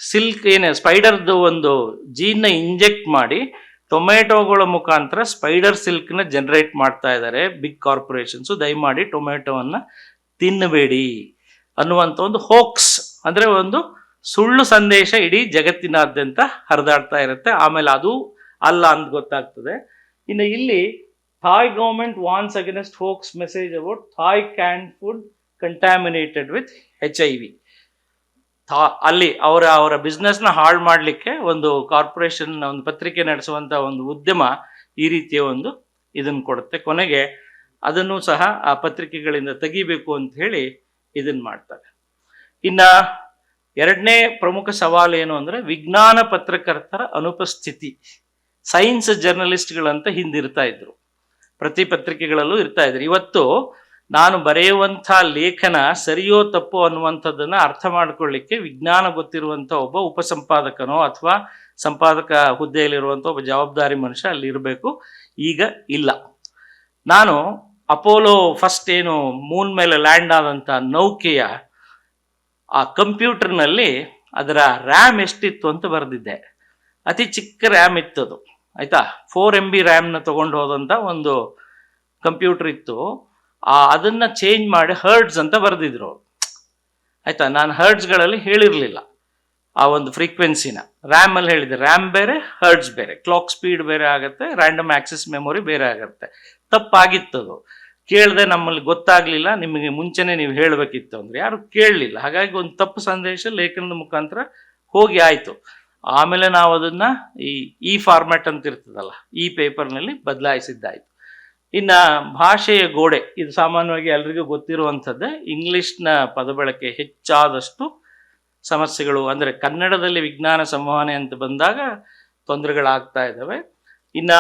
ಸಿಲ್ಕ್ ಏನೇ ಸ್ಪೈಡರ್ದು ಒಂದು ಜೀನ್ನ ಇಂಜೆಕ್ಟ್ ಮಾಡಿ ಟೊಮೆಟೊಗಳ ಮುಖಾಂತರ ಸ್ಪೈಡರ್ ಸಿಲ್ಕ್ನ ಜನರೇಟ್ ಮಾಡ್ತಾ ಇದ್ದಾರೆ ಬಿಗ್ ಕಾರ್ಪೊರೇಷನ್ಸು. ದಯಮಾಡಿ ಟೊಮೆಟೊವನ್ನು ತಿನ್ನಬೇಡಿ ಅನ್ನುವಂಥ ಒಂದು ಹೋಕ್ಸ್, ಅಂದರೆ ಒಂದು ಸುಳ್ಳು ಸಂದೇಶ ಇಡೀ ಜಗತ್ತಿನಾದ್ಯಂತ ಹರಿದಾಡ್ತಾ ಇರುತ್ತೆ. ಆಮೇಲೆ ಅದು ಅಲ್ಲ ಅಂತ ಗೊತ್ತಾಗ್ತದೆ. ಇನ್ನು ಇಲ್ಲಿ Thai government warns against hoax message about Thai can food contaminated with HIV. ಅಲ್ಲಿ ಅವರ ಬಿಸ್ನೆಸ್ನ ಹಾಳು ಮಾಡಲಿಕ್ಕೆ ಒಂದು ಕಾರ್ಪೊರೇಷನ್, ಒಂದು ಪತ್ರಿಕೆ ನಡೆಸುವಂಥ ಒಂದು ಉದ್ಯಮ ಈ ರೀತಿಯ ಒಂದು ಇದನ್ನು ಕೊಡುತ್ತೆ. ಕೊನೆಗೆ ಅದನ್ನು ಸಹ ಆ ಪತ್ರಿಕೆಗಳಿಂದ ತೆಗಿಬೇಕು ಅಂತ ಹೇಳಿ ಇದನ್ನು ಮಾಡ್ತಾರೆ. ಇನ್ನು ಎರಡನೇ ಪ್ರಮುಖ ಸವಾಲು ಏನು ಅಂದರೆ ವಿಜ್ಞಾನ ಪತ್ರಕರ್ತರ ಅನುಪಸ್ಥಿತಿ. ಸೈನ್ಸ್ ಜರ್ನಲಿಸ್ಟ್ಗಳಂತ ಹಿಂದಿರ್ತಾ ಇದ್ರು, ಪ್ರತಿ ಪತ್ರಿಕೆಗಳಲ್ಲೂ ಇರ್ತಾ ಇದ್ರು. ಇವತ್ತು ನಾನು ಬರೆಯುವಂಥ ಲೇಖನ ಸರಿಯೋ ತಪ್ಪೋ ಅನ್ನುವಂಥದ್ದನ್ನ ಅರ್ಥ ಮಾಡ್ಕೊಳ್ಳಿಕ್ಕೆ ವಿಜ್ಞಾನ ಗೊತ್ತಿರುವಂಥ ಒಬ್ಬ ಉಪಸಂಪಾದಕನೋ ಅಥವಾ ಸಂಪಾದಕ ಹುದ್ದೆಯಲ್ಲಿರುವಂಥ ಒಬ್ಬ ಜವಾಬ್ದಾರಿ ಮನುಷ್ಯ ಅಲ್ಲಿ ಇರಬೇಕು. ಈಗ ಇಲ್ಲ. ನಾನು ಅಪೋಲೋ ಫಸ್ಟ್ ಏನು ಮೂನ್ ಮೇಲೆ ಲ್ಯಾಂಡ್ ಆದಂಥ ನೌಕೆಯ ಆ ಕಂಪ್ಯೂಟರ್ನಲ್ಲಿ ಅದರ ರ್ಯಾಮ್ ಎಷ್ಟಿತ್ತು ಅಂತ ಬರೆದಿದ್ದೆ. ಅತಿ ಚಿಕ್ಕ ರ್ಯಾಮ್ ಇತ್ತದು, ಆಯ್ತಾ. 4 MB ರ್ಯಾಮ್ನ ತೊಗೊಂಡು ಹೋದಂಥ ಒಂದು ಕಂಪ್ಯೂಟರ್ ಇತ್ತು. ಅದನ್ನ ಚೇಂಜ್ ಮಾಡಿ ಹರ್ಡ್ಸ್ ಅಂತ ಬರೆದಿದ್ರು, ಆಯ್ತಾ. ನಾನು ಹರ್ಡ್ಸ್ಗಳಲ್ಲಿ ಹೇಳಿರಲಿಲ್ಲ ಆ ಒಂದು ಫ್ರೀಕ್ವೆನ್ಸಿನ. ರ್ಯಾಮಲ್ಲಿ ಹೇಳಿದೆ, ರ್ಯಾಮ್ ಬೇರೆ ಹರ್ಡ್ಸ್ ಬೇರೆ, ಕ್ಲಾಕ್ ಸ್ಪೀಡ್ ಬೇರೆ ಆಗುತ್ತೆ, ರ್ಯಾಂಡಮ್ ಆಕ್ಸೆಸ್ ಮೆಮೊರಿ ಬೇರೆ ಆಗುತ್ತೆ. ತಪ್ಪಾಗಿತ್ತದು. ಕೇಳಿದೆ, ನಮ್ಮಲ್ಲಿ ಗೊತ್ತಾಗ್ಲಿಲ್ಲ, ನಿಮಗೆ ಮುಂಚೆನೆ ನೀವು ಹೇಳಬೇಕಿತ್ತು ಅಂದ್ರೆ ಯಾರು ಕೇಳಲಿಲ್ಲ. ಹಾಗಾಗಿ ಒಂದು ತಪ್ಪು ಸಂದೇಶ ಲೇಖನದ ಮುಖಾಂತರ ಹೋಗಿ ಆಯಿತು. ಆಮೇಲೆ ನಾವು ಅದನ್ನ ಈ ಫಾರ್ಮ್ಯಾಟ್ ಅಂತ ಇರ್ತದಲ್ಲ, ಈ ಪೇಪರ್ನಲ್ಲಿ ಬದಲಾಯಿಸಿದ್ದಾಯಿತು. ಇನ್ನು ಭಾಷೆಯ ಗೋಡೆ, ಇದು ಸಾಮಾನ್ಯವಾಗಿ ಎಲ್ರಿಗೂ ಗೊತ್ತಿರುವಂಥದ್ದೇ. ಇಂಗ್ಲಿಷ್ನ ಪದ ಬಳಕೆ ಹೆಚ್ಚಾದಷ್ಟು ಸಮಸ್ಯೆಗಳು, ಅಂದರೆ ಕನ್ನಡದಲ್ಲಿ ವಿಜ್ಞಾನ ಸಂವಹನೆ ಅಂತ ಬಂದಾಗ ತೊಂದರೆಗಳಾಗ್ತಾ ಇದ್ದಾವೆ. ಇನ್ನು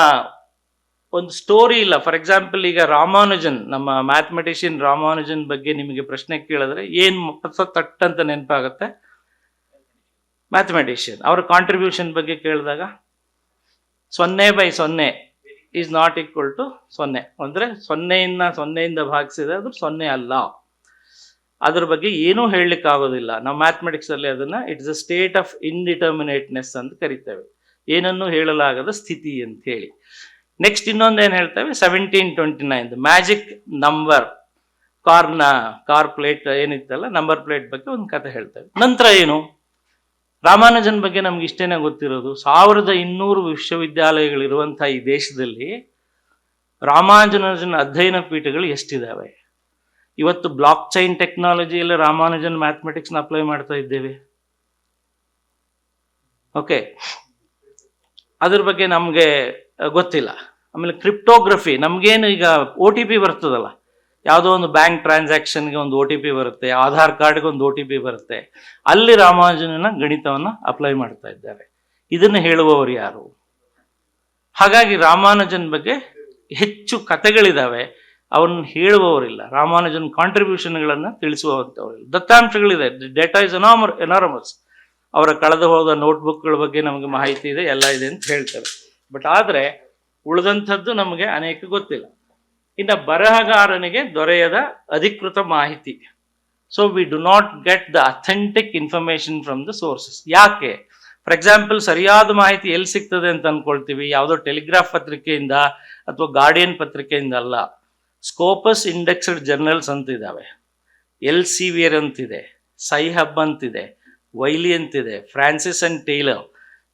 ಒಂದು ಸ್ಟೋರಿ ಇಲ್ಲ. ಫಾರ್ ಎಕ್ಸಾಂಪಲ್, ಈಗ ರಾಮಾನುಜನ್, ನಮ್ಮ ಮ್ಯಾಥಮೆಟಿಷಿಯನ್ ರಾಮಾನುಜನ್ ಬಗ್ಗೆ ನಿಮಗೆ ಪ್ರಶ್ನೆ ಕೇಳಿದ್ರೆ ಏನು ತಟ್ ಅಂತ ನೆನಪಾಗುತ್ತೆ? ಮ್ಯಾಥಮೆಟಿಷಿಯನ್. ಅವರ ಕಾಂಟ್ರಿಬ್ಯೂಷನ್ ಬಗ್ಗೆ ಕೇಳಿದಾಗ 0/0 ಈಸ್ ನಾಟ್ ಈಕ್ವಲ್ ಟು 0. ಅಂದರೆ 0ಯಿಂದ ಭಾಗಿಸಿದ್ರೆ ಅದು 0 ಅಲ್ಲ. ಅದ್ರ ಬಗ್ಗೆ ಏನೂ ಹೇಳಲಿಕ್ಕೆ ಆಗೋದಿಲ್ಲ. ನಾವು ಮ್ಯಾಥಮೆಟಿಕ್ಸ್ ಅಲ್ಲಿ ಅದನ್ನ ಇಟ್ಸ್ ಅ ಸ್ಟೇಟ್ ಆಫ್ ಇನ್ಡಿಟರ್ಮಿನೇಟ್ನೆಸ್ ಅಂತ ಕರಿತೇವೆ, ಏನನ್ನು ಹೇಳಲಾಗದ ಸ್ಥಿತಿ ಅಂತ ಹೇಳಿ. ನೆಕ್ಸ್ಟ್ ಇನ್ನೊಂದು ಏನು ಹೇಳ್ತೇವೆ, 1729 ಮ್ಯಾಜಿಕ್ ನಂಬರ್. ಕಾರ್ ಪ್ಲೇಟ್ ಏನಿತ್ತಲ್ಲ, ನಂಬರ್ ಪ್ಲೇಟ್ ಬಗ್ಗೆ ಒಂದು ಕತೆ ಹೇಳ್ತೇವೆ. ನಂತರ ಏನು, ರಾಮಾನುಜನ್ ಬಗ್ಗೆ ನಮ್ಗೆ ಇಷ್ಟೇನೆ ಗೊತ್ತಿರೋದು. 1200 ವಿಶ್ವವಿದ್ಯಾಲಯಗಳಿರುವಂಥ ಈ ದೇಶದಲ್ಲಿ ರಾಮಾನುಜನ್ ಅಧ್ಯಯನ ಪೀಠಗಳು ಎಷ್ಟಿದ್ದಾವೆ? ಇವತ್ತು ಬ್ಲಾಕ್ ಚೈನ್ ಟೆಕ್ನಾಲಜಿಯಲ್ಲಿ ರಾಮಾನುಜನ್ ಮ್ಯಾಥಮೆಟಿಕ್ಸ್ನ ಅಪ್ಲೈ ಮಾಡ್ತಾ ಇದ್ದೇವೆ. ಓಕೆ, ಅದ್ರ ಬಗ್ಗೆ ನಮಗೆ ಗೊತ್ತಿಲ್ಲ. ಆಮೇಲೆ ಕ್ರಿಪ್ಟೋಗ್ರಫಿ, ನಮಗೇನು ಈಗ OTP ಬರ್ತದಲ್ಲ, ಯಾವುದೋ ಒಂದು ಬ್ಯಾಂಕ್ ಟ್ರಾನ್ಸಾಕ್ಷನ್ಗೆ ಒಂದು OTP ಬರುತ್ತೆ, ಆಧಾರ್ ಕಾರ್ಡ್ಗೆ ಒಂದು OTP ಬರುತ್ತೆ. ಅಲ್ಲಿ ರಾಮಾನುಜನ ಗಣಿತವನ್ನು ಅಪ್ಲೈ ಮಾಡ್ತಾ ಇದ್ದಾರೆ. ಇದನ್ನು ಹೇಳುವವರು ಯಾರು? ಹಾಗಾಗಿ ರಾಮಾನುಜನ್ ಬಗ್ಗೆ ಹೆಚ್ಚು ಕಥೆಗಳಿದ್ದಾವೆ, ಅವನ್ನ ಹೇಳುವವರಿಲ್ಲ. ರಾಮಾನುಜನ್ ಕಾಂಟ್ರಿಬ್ಯೂಷನ್ಗಳನ್ನು ತಿಳಿಸುವಂಥವರಿಲ್ಲ. ದತ್ತಾಂಶಗಳಿದೆ, ಡೇಟಾ ಇಸ್ ಎನಾರಮಸ್. ಅವರ ಕಳೆದು ಹೋದ ನೋಟ್ಬುಕ್ಗಳ ಬಗ್ಗೆ ನಮಗೆ ಮಾಹಿತಿ ಇದೆ, ಎಲ್ಲ ಇದೆ ಅಂತ ಹೇಳ್ತಾರೆ. ಬಟ್ ಆದರೆ ಉಳಿದಂಥದ್ದು ನಮಗೆ ಅನೇಕ ಗೊತ್ತಿಲ್ಲ. ಇನ್ನು ಬರಹಗಾರನಿಗೆ ದೊರೆಯದ ಅಧಿಕೃತ ಮಾಹಿತಿ. So we do not get the authentic information from the sources. ಯಾಕೆ? ಫಾರ್ ಎಕ್ಸಾಂಪಲ್, ಸರಿಯಾದ ಮಾಹಿತಿ ಎಲ್ಲಿ ಸಿಗ್ತದೆ ಅಂತ ಅನ್ಕೊಳ್ತೀವಿ? ಯಾವುದೋ ಟೆಲಿಗ್ರಾಫ್ ಪತ್ರಿಕೆಯಿಂದ ಅಥವಾ ಗಾರ್ಡಿಯನ್ ಪತ್ರಿಕೆಯಿಂದ ಅಲ್ಲ. ಸ್ಕೋಪಸ್ ಇಂಡೆಕ್ಸ್ಡ್ ಜರ್ನಲ್ಸ್ ಅಂತ ಇದ್ದಾವೆ, ಎಲ್ಸೆವಿಯರ್ ಅಂತಿದೆ, ಸೈಹಬ್ ಅಂತಿದೆ, ವೈಲಿ ಅಂತಿದೆ, ಫ್ರಾನ್ಸಿಸ್ ಅಂಡ್ ಟೇಲರ್.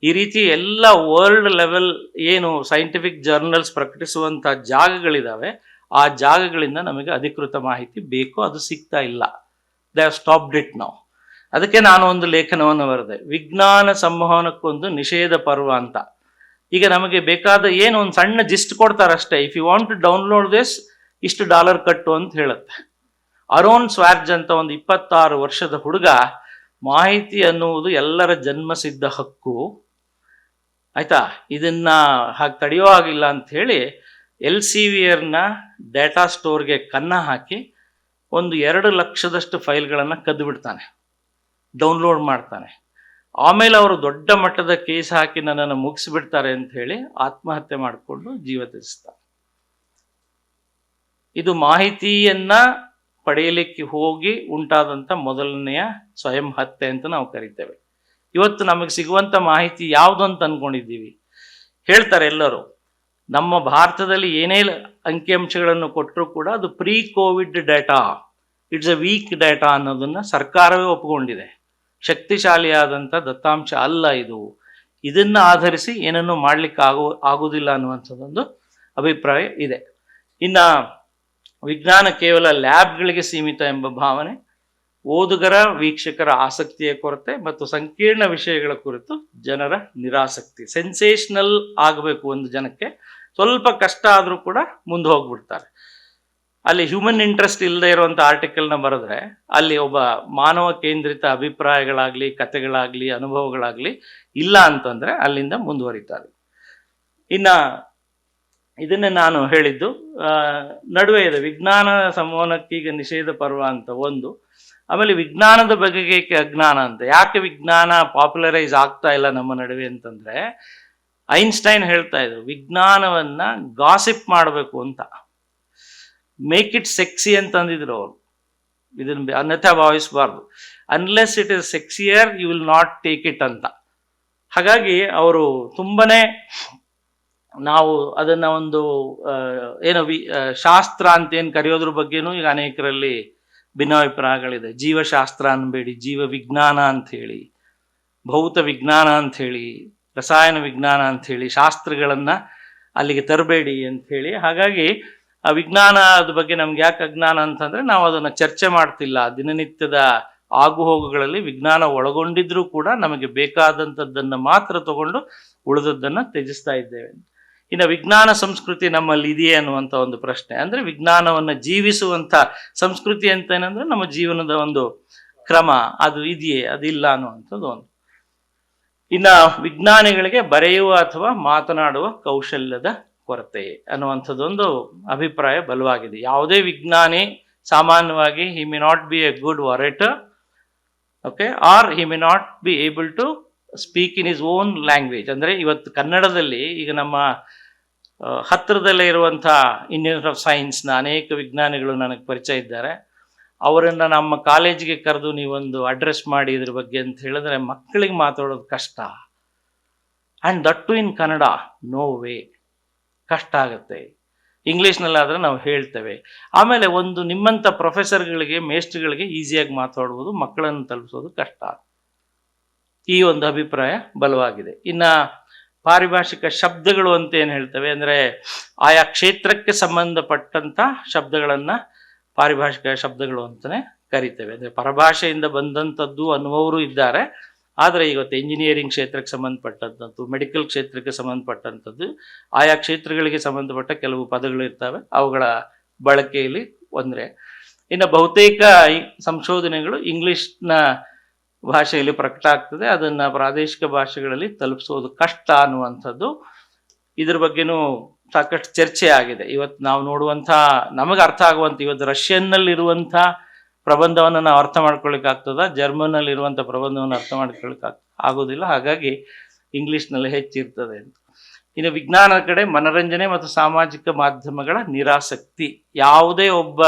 ಈ ರೀತಿ ಎಲ್ಲ ವರ್ಲ್ಡ್ ಲೆವೆಲ್ ಏನು ಸೈಂಟಿಫಿಕ್ ಜರ್ನಲ್ಸ್ ಪ್ರಕಟಿಸುವಂಥ ಜಾಗಗಳಿದ್ದಾವೆ. ಆ ಜಾಗಗಳಿಂದ ನಮಗೆ ಅಧಿಕೃತ ಮಾಹಿತಿ ಬೇಕು, ಅದು ಸಿಗ್ತಾ ಇಲ್ಲ. They have stopped it now. ಅದಕ್ಕೆ ನಾನು ಒಂದು ಲೇಖನವನ್ನು ಬರೆದೆ, ವಿಜ್ಞಾನ ಸಂವಹನಕ್ಕೊಂದು ನಿಷೇಧ ಪರ್ವ ಅಂತ. ಈಗ ನಮಗೆ ಬೇಕಾದ ಏನು ಒಂದು ಸಣ್ಣ ಜಿಸ್ಟ್ ಕೊಡ್ತಾರಷ್ಟೇ. If you want to download this, ಇಷ್ಟು $1 ಕಟ್ಟು ಅಂತ ಹೇಳುತ್ತೆ. ಅರೋನ್ ಸ್ವಾರ್ಜ್ ಅಂತ ಒಂದು 26 ವರ್ಷದ ಹುಡುಗ, ಮಾಹಿತಿ ಅನ್ನುವುದು ಎಲ್ಲರ ಜನ್ಮಸಿದ್ಧ ಹಕ್ಕು, ಆಯ್ತಾ, ಇದನ್ನ ಹಾಗೆ ತಡೆಯೋ ಆಗಿಲ್ಲ ಅಂತ ಹೇಳಿ ಎಲ್ಸೆವಿಯರ್ನ ಡೇಟಾ ಸ್ಟೋರ್ಗೆ ಕನ್ನ ಹಾಕಿ ಒಂದು 2 ಲಕ್ಷದಷ್ಟು ಫೈಲ್ಗಳನ್ನು ಕದ್ದು ಬಿಡ್ತಾನೆ, ಡೌನ್ಲೋಡ್ ಮಾಡ್ತಾನೆ. ಆಮೇಲೆ ಅವರು ದೊಡ್ಡ ಮಟ್ಟದ ಕೇಸ್ ಹಾಕಿ ನನ್ನನ್ನು ಮುಗಿಸ್ಬಿಡ್ತಾರೆ ಅಂತ ಹೇಳಿ ಆತ್ಮಹತ್ಯೆ ಮಾಡಿಕೊಂಡು ಜೀವ ತ್ಯಜಿಸ್ತಾನೆ. ಇದು ಮಾಹಿತಿಯನ್ನ ಪಡೆಯಲಿಕ್ಕೆ ಹೋಗಿ ಉಂಟಾದಂಥ ಮೊದಲನೆಯ ಸ್ವಯಂ ಹತ್ಯೆ ಅಂತ ನಾವು ಕರಿತೇವೆ. ಇವತ್ತು ನಮಗೆ ಸಿಗುವಂಥ ಮಾಹಿತಿ ಯಾವುದು ಅಂತ ಅಂದ್ಕೊಂಡಿದ್ದೀವಿ? ಹೇಳ್ತಾರೆ ಎಲ್ಲರೂ, ನಮ್ಮ ಭಾರತದಲ್ಲಿ ಏನೇ ಅಂಕಿಅಂಶಗಳನ್ನು ಕೊಟ್ಟರೂ ಕೂಡ ಅದು pre Covid data, it's a weak data ಅನ್ನೋದನ್ನು ಸರ್ಕಾರವೇ ಒಪ್ಪಿಕೊಂಡಿದೆ. ಶಕ್ತಿಶಾಲಿಯಾದಂಥ ದತ್ತಾಂಶ ಅಲ್ಲ ಇದು. ಇದನ್ನು ಆಧರಿಸಿ ಏನನ್ನು ಮಾಡಲಿಕ್ಕೆ ಆಗುವುದಿಲ್ಲ ಅನ್ನುವಂಥದ್ದೊಂದು ಅಭಿಪ್ರಾಯ ಇದೆ. ಇನ್ನು ವಿಜ್ಞಾನ ಕೇವಲ ಲ್ಯಾಬ್ಗಳಿಗೆ ಸೀಮಿತ ಎಂಬ ಭಾವನೆ, ಓದುಗರ ವೀಕ್ಷಕರ ಆಸಕ್ತಿಯ ಕೊರತೆ ಮತ್ತು ಸಂಕೀರ್ಣ ವಿಷಯಗಳ ಕುರಿತು ಜನರ ನಿರಾಸಕ್ತಿ. ಸೆನ್ಸೇಷನಲ್ ಆಗಬೇಕು ಒಂದು ಜನಕ್ಕೆ, ಸ್ವಲ್ಪ ಕಷ್ಟ ಆದರೂ ಕೂಡ ಮುಂದೆ ಹೋಗ್ಬಿಡ್ತಾರೆ. ಅಲ್ಲಿ ಹ್ಯೂಮನ್ ಇಂಟ್ರೆಸ್ಟ್ ಇಲ್ಲದೆ ಇರುವಂಥ ಆರ್ಟಿಕಲ್ನ ಬರೆದ್ರೆ ಅಲ್ಲಿ ಒಬ್ಬ ಮಾನವ ಕೇಂದ್ರಿತ ಅಭಿಪ್ರಾಯಗಳಾಗಲಿ, ಕಥೆಗಳಾಗಲಿ, ಅನುಭವಗಳಾಗಲಿ ಇಲ್ಲ ಅಂತಂದರೆ ಅಲ್ಲಿಂದ ಮುಂದುವರಿತಾರೆ. ಇನ್ನು ಇದನ್ನೇ ನಾನು ಹೇಳಿದ್ದು ನಡುವೆ ಇದೆ ವಿಜ್ಞಾನ ಸಂವಹನಕ್ಕೀಗ ನಿಷೇಧ ಪರ್ವ ಅಂತ ಒಂದು, ಆಮೇಲೆ ವಿಜ್ಞಾನದ ಬಗೆಗೆ ಅಜ್ಞಾನ ಅಂತ. ಯಾಕೆ ವಿಜ್ಞಾನ ಪಾಪ್ಯುಲರೈಸ್ ಆಗ್ತಾ ಇಲ್ಲ ನಮ್ಮ ನಡುವೆ ಅಂತಂದರೆ, ಐನ್ಸ್ಟೈನ್ ಹೇಳ್ತಾ ಇದ್ರು ವಿಜ್ಞಾನವನ್ನ ಗಾಸಿಪ್ ಮಾಡಬೇಕು ಅಂತ, ಮೇಕ್ ಇಟ್ ಸೆಕ್ಸಿ ಅಂತ ಅಂದಿದ್ರು ಅವರು. ಇದನ್ನ ಅನ್ಯಥಾ ಭಾವಿಸಬಾರ್ದು. Unless it is sexier you will not take it ಅಂತ. ಹಾಗಾಗಿ ಅವರು ತುಂಬನೇ ನಾವು ಅದನ್ನ ಒಂದು ಏನು ಶಾಸ್ತ್ರ ಅಂತ ಏನು ಕರೆಯೋದ್ರ ಬಗ್ಗೆನೂ ಈಗ ಅನೇಕರಲ್ಲಿ ಭಿನ್ನಾಭಿಪ್ರಾಯಗಳಿದೆ. ಜೀವಶಾಸ್ತ್ರ ಅನ್ಬೇಡಿ, ಜೀವ ವಿಜ್ಞಾನ ಅಂತ ಹೇಳಿ, ಭೌತ ವಿಜ್ಞಾನ ಅಂತ ಹೇಳಿ, ರಸಾಯನ ವಿಜ್ಞಾನ ಅಂತ ಹೇಳಿ ಶಾಸ್ತ್ರಗಳನ್ನ ಅಲ್ಲಿಗೆ ತರಬೇಡಿ ಅಂತ ಹೇಳಿ. ಹಾಗಾಗಿ ಆ ವಿಜ್ಞಾನದ ಬಗ್ಗೆ ನಮ್ಗೆ ಯಾಕೆ ಅಜ್ಞಾನ ಅಂತಂದ್ರೆ ನಾವು ಅದನ್ನ ಚರ್ಚೆ ಮಾಡ್ತಿಲ್ಲ. ದಿನನಿತ್ಯದ ಆಗುಹೋಗುಗಳಲ್ಲಿ ವಿಜ್ಞಾನ ಒಳಗೊಂಡಿದ್ರೂ ಕೂಡ ನಮಗೆ ಬೇಕಾದಂಥದ್ದನ್ನು ಮಾತ್ರ ತಗೊಂಡು ಉಳಿದದ್ದನ್ನು ತ್ಯಜಿಸ್ತಾ ಇದ್ದೇವೆ. ಇನ್ನು ವಿಜ್ಞಾನ ಸಂಸ್ಕೃತಿ ನಮ್ಮಲ್ಲಿ ಇದೆಯೇ ಅನ್ನುವಂಥ ಒಂದು ಪ್ರಶ್ನೆ. ಅಂದ್ರೆ ವಿಜ್ಞಾನವನ್ನು ಜೀವಿಸುವಂಥ ಸಂಸ್ಕೃತಿ ಅಂತ ಏನಂದ್ರೆ ನಮ್ಮ ಜೀವನದ ಒಂದು ಕ್ರಮ ಅದು ಇದೆಯೇ, ಅದಿಲ್ಲ ಅನ್ನುವಂಥದ್ದು ಒಂದು. ಇನ್ನು ವಿಜ್ಞಾನಿಗಳಿಗೆ ಬರೆಯುವ ಅಥವಾ ಮಾತನಾಡುವ ಕೌಶಲ್ಯದ ಕೊರತೆ ಅನ್ನುವಂಥದ್ದೊಂದು ಅಭಿಪ್ರಾಯ ಬಲವಾಗಿದೆ. ಯಾವುದೇ ವಿಜ್ಞಾನಿ ಸಾಮಾನ್ಯವಾಗಿ he may not be a good orator, okay, or he may not be able to speak in his own language. ಅಂದರೆ ಇವತ್ತು ಕನ್ನಡದಲ್ಲಿ ಈಗ ನಮ್ಮ ಹತ್ತಿರದಲ್ಲೇ ಇರುವಂಥ ಇಂಡಿಯನ್ ಆಫ್ ಸೈನ್ಸ್ನ ಅನೇಕ ವಿಜ್ಞಾನಿಗಳು ನನಗೆ ಪರಿಚಯ ಇದ್ದಾರೆ. ಅವರನ್ನು ನಮ್ಮ ಕಾಲೇಜಿಗೆ ಕರೆದು ನೀವೊಂದು ಅಡ್ರೆಸ್ ಮಾಡಿ ಇದ್ರ ಬಗ್ಗೆ ಅಂತ ಹೇಳಿದ್ರೆ ಮಕ್ಕಳಿಗೆ ಮಾತಾಡೋದು ಕಷ್ಟ. And that too in Kannada, no way, ಕಷ್ಟ ಆಗುತ್ತೆ. ಇಂಗ್ಲೀಷ್ನಲ್ಲಾದರೆ ನಾವು ಹೇಳ್ತೇವೆ. ಆಮೇಲೆ ಒಂದು ನಿಮ್ಮಂಥ ಪ್ರೊಫೆಸರ್ಗಳಿಗೆ, ಮೇಸ್ಟ್ರುಗಳಿಗೆ ಈಸಿಯಾಗಿ ಮಾತಾಡ್ಬೋದು, ಮಕ್ಕಳನ್ನು ತಲುಪಿಸೋದು ಕಷ್ಟ. ಈ ಒಂದು ಅಭಿಪ್ರಾಯ ಬಲವಾಗಿದೆ. ಇನ್ನು ಪಾರಿಭಾಷಿಕ ಶಬ್ದಗಳು ಅಂತ ಏನು ಹೇಳ್ತೇವೆ ಅಂದರೆ ಆಯಾ ಕ್ಷೇತ್ರಕ್ಕೆ ಸಂಬಂಧಪಟ್ಟಂಥ ಶಬ್ದಗಳನ್ನು ಪಾರಿಭಾಷಿಕ ಶಬ್ದಗಳು ಅಂತಲೇ ಕರಿತೇವೆ. ಅಂದರೆ ಪರಭಾಷೆಯಿಂದ ಬಂದಂಥದ್ದು ಅನ್ನುವವರು ಇದ್ದಾರೆ. ಆದರೆ ಇವತ್ತು ಇಂಜಿನಿಯರಿಂಗ್ ಕ್ಷೇತ್ರಕ್ಕೆ ಸಂಬಂಧಪಟ್ಟಂಥದ್ದು, ಮೆಡಿಕಲ್ ಕ್ಷೇತ್ರಕ್ಕೆ ಸಂಬಂಧಪಟ್ಟಂಥದ್ದು, ಆಯಾ ಕ್ಷೇತ್ರಗಳಿಗೆ ಸಂಬಂಧಪಟ್ಟ ಕೆಲವು ಪದಗಳು ಇರ್ತವೆ, ಅವುಗಳ ಬಳಕೆಯಲ್ಲಿ ಒಂದರೆ. ಇನ್ನು ಬಹುತೇಕ ಸಂಶೋಧನೆಗಳು ಇಂಗ್ಲಿಷ್ನ ಭಾಷೆಯಲ್ಲಿ ಪ್ರಕಟ ಆಗ್ತದೆ, ಅದನ್ನು ಪ್ರಾದೇಶಿಕ ಭಾಷೆಗಳಲ್ಲಿ ತಲುಪಿಸೋದು ಕಷ್ಟ ಅನ್ನುವಂಥದ್ದು. ಇದ್ರ ಬಗ್ಗೆನೂ ಸಾಕಷ್ಟು ಚರ್ಚೆ ಆಗಿದೆ. ಇವತ್ತು ನಾವು ನೋಡುವಂಥ, ನಮಗೆ ಅರ್ಥ ಆಗುವಂಥ, ಇವತ್ತು ರಷ್ಯನ್ನಲ್ಲಿರುವಂಥ ಪ್ರಬಂಧವನ್ನು ನಾವು ಅರ್ಥ ಮಾಡ್ಕೊಳ್ಳಿಕ್ಕೆ ಆಗ್ತದ, ಜರ್ಮನ್ನಲ್ಲಿರುವಂಥ ಪ್ರಬಂಧವನ್ನು ಅರ್ಥ ಮಾಡ್ಕೊಳ್ಳಿಕ್ಕೆ ಆಗೋದಿಲ್ಲ. ಹಾಗಾಗಿ ಇಂಗ್ಲೀಷ್ನಲ್ಲಿ ಹೆಚ್ಚಿರ್ತದೆ ಅಂತ. ಇನ್ನು ವಿಜ್ಞಾನದ ಕಡೆ ಮನರಂಜನೆ ಮತ್ತು ಸಾಮಾಜಿಕ ಮಾಧ್ಯಮಗಳ ನಿರಾಸಕ್ತಿ. ಯಾವುದೇ ಒಬ್ಬ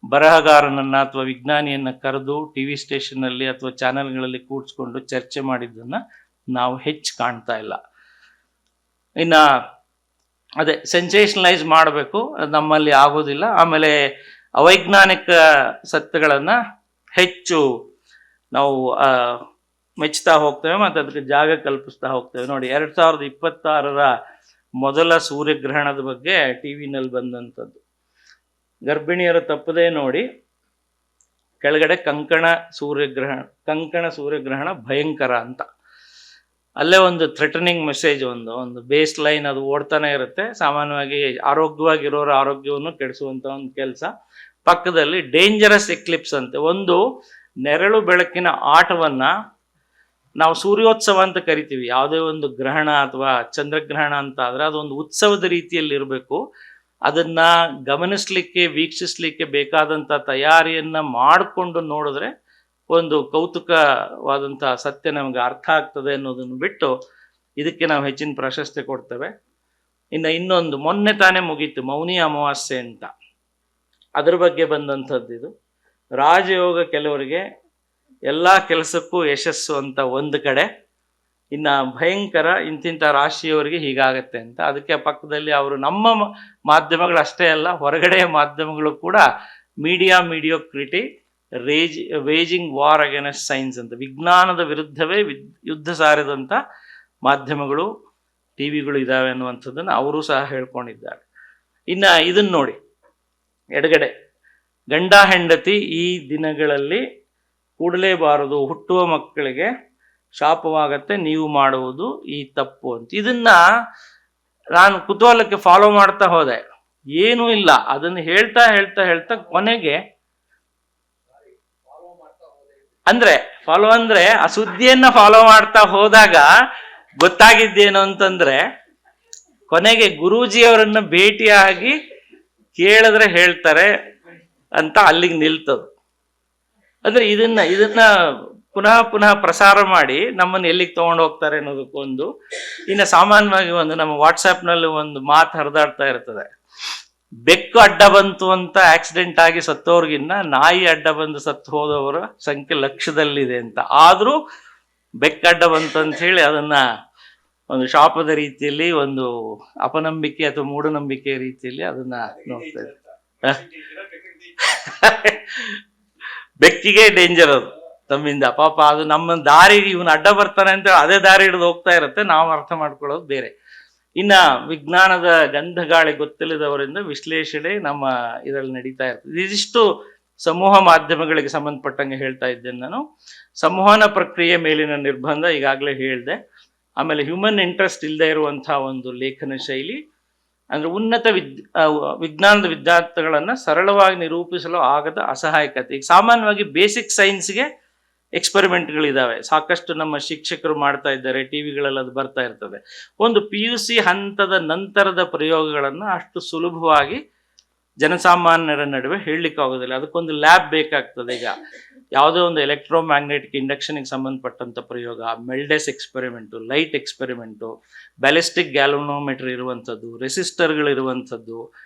ಬರಹಗಾರನನ್ನು ಅಥವಾ ವಿಜ್ಞಾನಿಯನ್ನು ಕರೆದು ಟಿ ವಿ ಸ್ಟೇಷನ್ನಲ್ಲಿ ಅಥವಾ ಚಾನೆಲ್ಗಳಲ್ಲಿ ಕೂಡಿಸ್ಕೊಂಡು ಚರ್ಚೆ ಮಾಡಿದ್ದನ್ನು ನಾವು ಹೆಚ್ಚು ಕಾಣ್ತಾ ಇಲ್ಲ. ಇನ್ನು ಅದೇ ಸೆನ್ಸೇಷನಲೈಸ್ ಮಾಡಬೇಕು, ನಮ್ಮಲ್ಲಿ ಆಗೋದಿಲ್ಲ. ಆಮೇಲೆ ಅವೈಜ್ಞಾನಿಕ ಸತ್ಯಗಳನ್ನು ಹೆಚ್ಚು ನಾವು ಮೆಚ್ಚುತ್ತಾ ಹೋಗ್ತೇವೆ ಮತ್ತು ಅದಕ್ಕೆ ಜಾಗ ಕಲ್ಪಿಸ್ತಾ ಹೋಗ್ತೇವೆ. ನೋಡಿ, 2026 ಮೊದಲ ಸೂರ್ಯಗ್ರಹಣದ ಬಗ್ಗೆ ಟಿ ವಿನಲ್ಲಿ ಬಂದಂಥದ್ದು. ಗರ್ಭಿಣಿಯರು ತಪ್ಪದೇ ನೋಡಿ, ಕೆಳಗಡೆ ಕಂಕಣ ಸೂರ್ಯಗ್ರಹಣ ಭಯಂಕರ ಅಂತ, ಅಲ್ಲೇ ಒಂದು ಥ್ರೆಟನಿಂಗ್ ಮೆಸೇಜ್, ಒಂದು ಬೇಸ್ ಲೈನ್ ಅದು ಓಡ್ತಾನೆ ಇರುತ್ತೆ. ಸಾಮಾನ್ಯವಾಗಿ ಆರೋಗ್ಯವಾಗಿರೋರ ಆರೋಗ್ಯವನ್ನು ಕೆಡಿಸುವಂಥ ಒಂದು ಕೆಲಸ. ಪಕ್ಕದಲ್ಲಿ ಡೇಂಜರಸ್ ಎಕ್ಲಿಪ್ಸ್ ಅಂತೆ, ಒಂದು ನೆರಳು ಬೆಳಕಿನ ಆಟವನ್ನು ನಾವು ಸೂರ್ಯೋತ್ಸವ ಅಂತ ಕರಿತೀವಿ. ಯಾವುದೇ ಒಂದು ಗ್ರಹಣ ಅಥವಾ ಚಂದ್ರಗ್ರಹಣ ಅಂತ ಆದರೆ ಅದೊಂದು ಉತ್ಸವದ ರೀತಿಯಲ್ಲಿ ಇರಬೇಕು. ಅದನ್ನು ಗಮನಿಸಲಿಕ್ಕೆ, ವೀಕ್ಷಿಸಲಿಕ್ಕೆ ಬೇಕಾದಂಥ ತಯಾರಿಯನ್ನು ಮಾಡಿಕೊಂಡು ನೋಡಿದ್ರೆ ಒಂದು ಕೌತುಕವಾದಂಥ ಸತ್ಯ ನಮಗೆ ಅರ್ಥ ಆಗ್ತದೆ ಅನ್ನೋದನ್ನು ಬಿಟ್ಟು ಇದಕ್ಕೆ ನಾವು ಹೆಚ್ಚಿನ ಪ್ರಶಸ್ತಿ ಕೊಡ್ತೇವೆ. ಇನ್ನೊಂದು ಮೊನ್ನೆ ತಾನೇ ಮುಗೀತು, ಮೌನಿ ಅಮಾವಾಸ್ಯೆ ಅಂತ, ಅದ್ರ ಬಗ್ಗೆ ಬಂದಂಥದ್ದು. ಇದು ರಾಜಯೋಗ, ಕೆಲವರಿಗೆ ಎಲ್ಲ ಕೆಲಸಕ್ಕೂ ಯಶಸ್ಸು ಅಂತ ಒಂದು ಕಡೆ, ಇನ್ನು ಭಯಂಕರ ಇಂತಿಂಥ ರಾಶಿಯವರಿಗೆ ಹೀಗಾಗತ್ತೆ ಅಂತ. ಅದಕ್ಕೆ ಪಕ್ಕದಲ್ಲಿ ಅವರು ನಮ್ಮ ಮಾಧ್ಯಮಗಳು ಅಷ್ಟೇ ಅಲ್ಲ, ಹೊರಗಡೆಯ ಮಾಧ್ಯಮಗಳು ಕೂಡ ಮೀಡಿಯೋಕ್ರಿಟಿ ವೇಜಿಂಗ್ ವಾರ್ ಅಗೇನೆಸ್ಟ್ ಸೈನ್ಸ್ ಅಂತ, ವಿಜ್ಞಾನದ ವಿರುದ್ಧವೇ ಯುದ್ಧ ಸಾರಿದಂಥ ಮಾಧ್ಯಮಗಳು, ಟಿ ವಿಗಳು ಇದ್ದಾವೆ ಅನ್ನುವಂಥದ್ದನ್ನು ಅವರು ಸಹ ಹೇಳ್ಕೊಂಡಿದ್ದಾರೆ. ಇನ್ನು ಇದನ್ನು ನೋಡಿ, ಎಡಗಡೆ ಗಂಡ ಹೆಂಡತಿ ಈ ದಿನಗಳಲ್ಲಿ ಕೂಡಲೇಬಾರದು, ಹುಟ್ಟುವ ಮಕ್ಕಳಿಗೆ ಶಾಪವಾಗತ್ತೆ, ನೀವು ಮಾಡುವುದು ಈ ತಪ್ಪು ಅಂತ. ಇದನ್ನ ನಾನು ಕುತೂಹಲಕ್ಕೆ ಫಾಲೋ ಮಾಡ್ತಾ ಹೋದೆ. ಏನೂ ಇಲ್ಲ. ಅದನ್ನು ಹೇಳ್ತಾ ಹೇಳ್ತಾ ಹೇಳ್ತಾ ಕೊನೆಗೆ ಅಂದ್ರೆ ಫಾಲೋ ಅಂದ್ರೆ ಆ ಸುದ್ದಿಯನ್ನ ಫಾಲೋ ಮಾಡ್ತಾ ಹೋದಾಗ ಗೊತ್ತಾಗಿದ್ದೇನು ಅಂತಂದ್ರೆ, ಕೊನೆಗೆ ಗುರೂಜಿಯವರನ್ನ ಭೇಟಿಯಾಗಿ ಕೇಳಿದ್ರೆ ಹೇಳ್ತಾರೆ ಅಂತ ಅಲ್ಲಿಗೆ ನಿಲ್ತದ. ಅಂದ್ರೆ ಇದನ್ನ ಪುನಃ ಪುನಃ ಪ್ರಸಾರ ಮಾಡಿ ನಮ್ಮನ್ನು ಎಲ್ಲಿಗೆ ತಗೊಂಡು ಹೋಗ್ತಾರೆ ಅನ್ನೋದಕ್ಕೊಂದು. ಇನ್ನು ಸಾಮಾನ್ಯವಾಗಿ ಒಂದು ನಮ್ಮ ವಾಟ್ಸಾಪ್ನಲ್ಲಿ ಒಂದು ಮಾತು ಹರಿದಾಡ್ತಾ ಇರ್ತದೆ, ಬೆಕ್ಕು ಅಡ್ಡ ಬಂತು ಅಂತ ಆಕ್ಸಿಡೆಂಟ್ ಆಗಿ ಸತ್ತೋರ್ಗಿನ್ನ ನಾಯಿ ಅಡ್ಡ ಬಂದು ಸತ್ತು ಹೋದವರ ಸಂಖ್ಯೆ ಲಕ್ಷದಲ್ಲಿದೆ ಅಂತ. ಆದ್ರೂ ಬೆಕ್ಕು ಅಡ್ಡ ಬಂತು ಅಂತ ಹೇಳಿ ಅದನ್ನ ಒಂದು ಶಾಪದ ರೀತಿಯಲ್ಲಿ, ಒಂದು ಅಪನಂಬಿಕೆ ಅಥವಾ ಮೂಢನಂಬಿಕೆ ರೀತಿಯಲ್ಲಿ ಅದನ್ನ ನೋಡ್ತಾ ಇದ್ದಾರೆ. ಬೆಕ್ಕಿಗೆ ಡೇಂಜರ್ ಅದು ತಮ್ಮಿಂದ. ಪಾಪ ಅದು ನಮ್ಮ ದಾರಿಗೆ ಇವನು ಅಡ್ಡ ಬರ್ತಾನೆ ಅಂತ ಅದೇ ದಾರಿ ಹಿಡಿದು ಹೋಗ್ತಾ ಇರುತ್ತೆ, ನಾವು ಅರ್ಥ ಮಾಡ್ಕೊಳ್ಳೋದು ಬೇರೆ. ಇನ್ನ ವಿಜ್ಞಾನದ ಗಂಧಗಾಳಿ ಗೊತ್ತಿಲ್ಲದವರಿಂದ ವಿಶ್ಲೇಷಣೆ ನಮ್ಮ ಇದರಲ್ಲಿ ನಡೀತಾ ಇರ್ತದೆ. ಇದಿಷ್ಟು ಸಮೂಹ ಮಾಧ್ಯಮಗಳಿಗೆ ಸಂಬಂಧಪಟ್ಟಂಗೆ ಹೇಳ್ತಾ ಇದ್ದೇನೆ ನಾನು. ಸಂವಹನ ಪ್ರಕ್ರಿಯೆ ಮೇಲಿನ ನಿರ್ಬಂಧ ಈಗಾಗಲೇ ಹೇಳಿದೆ. ಆಮೇಲೆ ಹ್ಯೂಮನ್ ಇಂಟ್ರೆಸ್ಟ್ ಇಲ್ಲದೆ ಇರುವಂತಹ ಒಂದು ಲೇಖನ ಶೈಲಿ, ಅಂದ್ರೆ ಉನ್ನತ ವಿಜ್ಞಾನದ ವಿದ್ಯಾರ್ಥಿಗಳನ್ನ ಸರಳವಾಗಿ ನಿರೂಪಿಸಲು ಆಗದ ಅಸಹಾಯಕತೆ. ಈಗ ಸಾಮಾನ್ಯವಾಗಿ ಬೇಸಿಕ್ ಸೈನ್ಸ್ಗೆ ಎಕ್ಸ್ಪೆರಿಮೆಂಟ್ಗಳಿದ್ದಾವೆ, ಸಾಕಷ್ಟು ನಮ್ಮ ಶಿಕ್ಷಕರು ಮಾಡ್ತಾ ಇದ್ದಾರೆ, ಟಿವಿಗಳಲ್ಲಿ ಅದು ಬರ್ತಾ ಇರ್ತದೆ. ಒಂದು PUC ಹಂತದ ನಂತರದ ಪ್ರಯೋಗಗಳನ್ನು ಅಷ್ಟು ಸುಲಭವಾಗಿ ಜನಸಾಮಾನ್ಯರ ನಡುವೆ ಹೇಳಲಿಕ್ಕೆ ಆಗೋದಿಲ್ಲ. ಅದಕ್ಕೊಂದು ಲ್ಯಾಬ್ ಬೇಕಾಗ್ತದೆ. ಈಗ ಯಾವುದೋ ಒಂದು ಎಲೆಕ್ಟ್ರೋಮ್ಯಾಗ್ನೆಟಿಕ್ ಇಂಡಕ್ಷನ್ಗೆ ಸಂಬಂಧಪಟ್ಟಂಥ ಪ್ರಯೋಗ, Melde's experiment, light experiment, ballistic galvanometer ಇರುವಂಥದ್ದು, ರೆಸಿಸ್ಟರ್ಗಳಿರುವಂಥದ್ದು,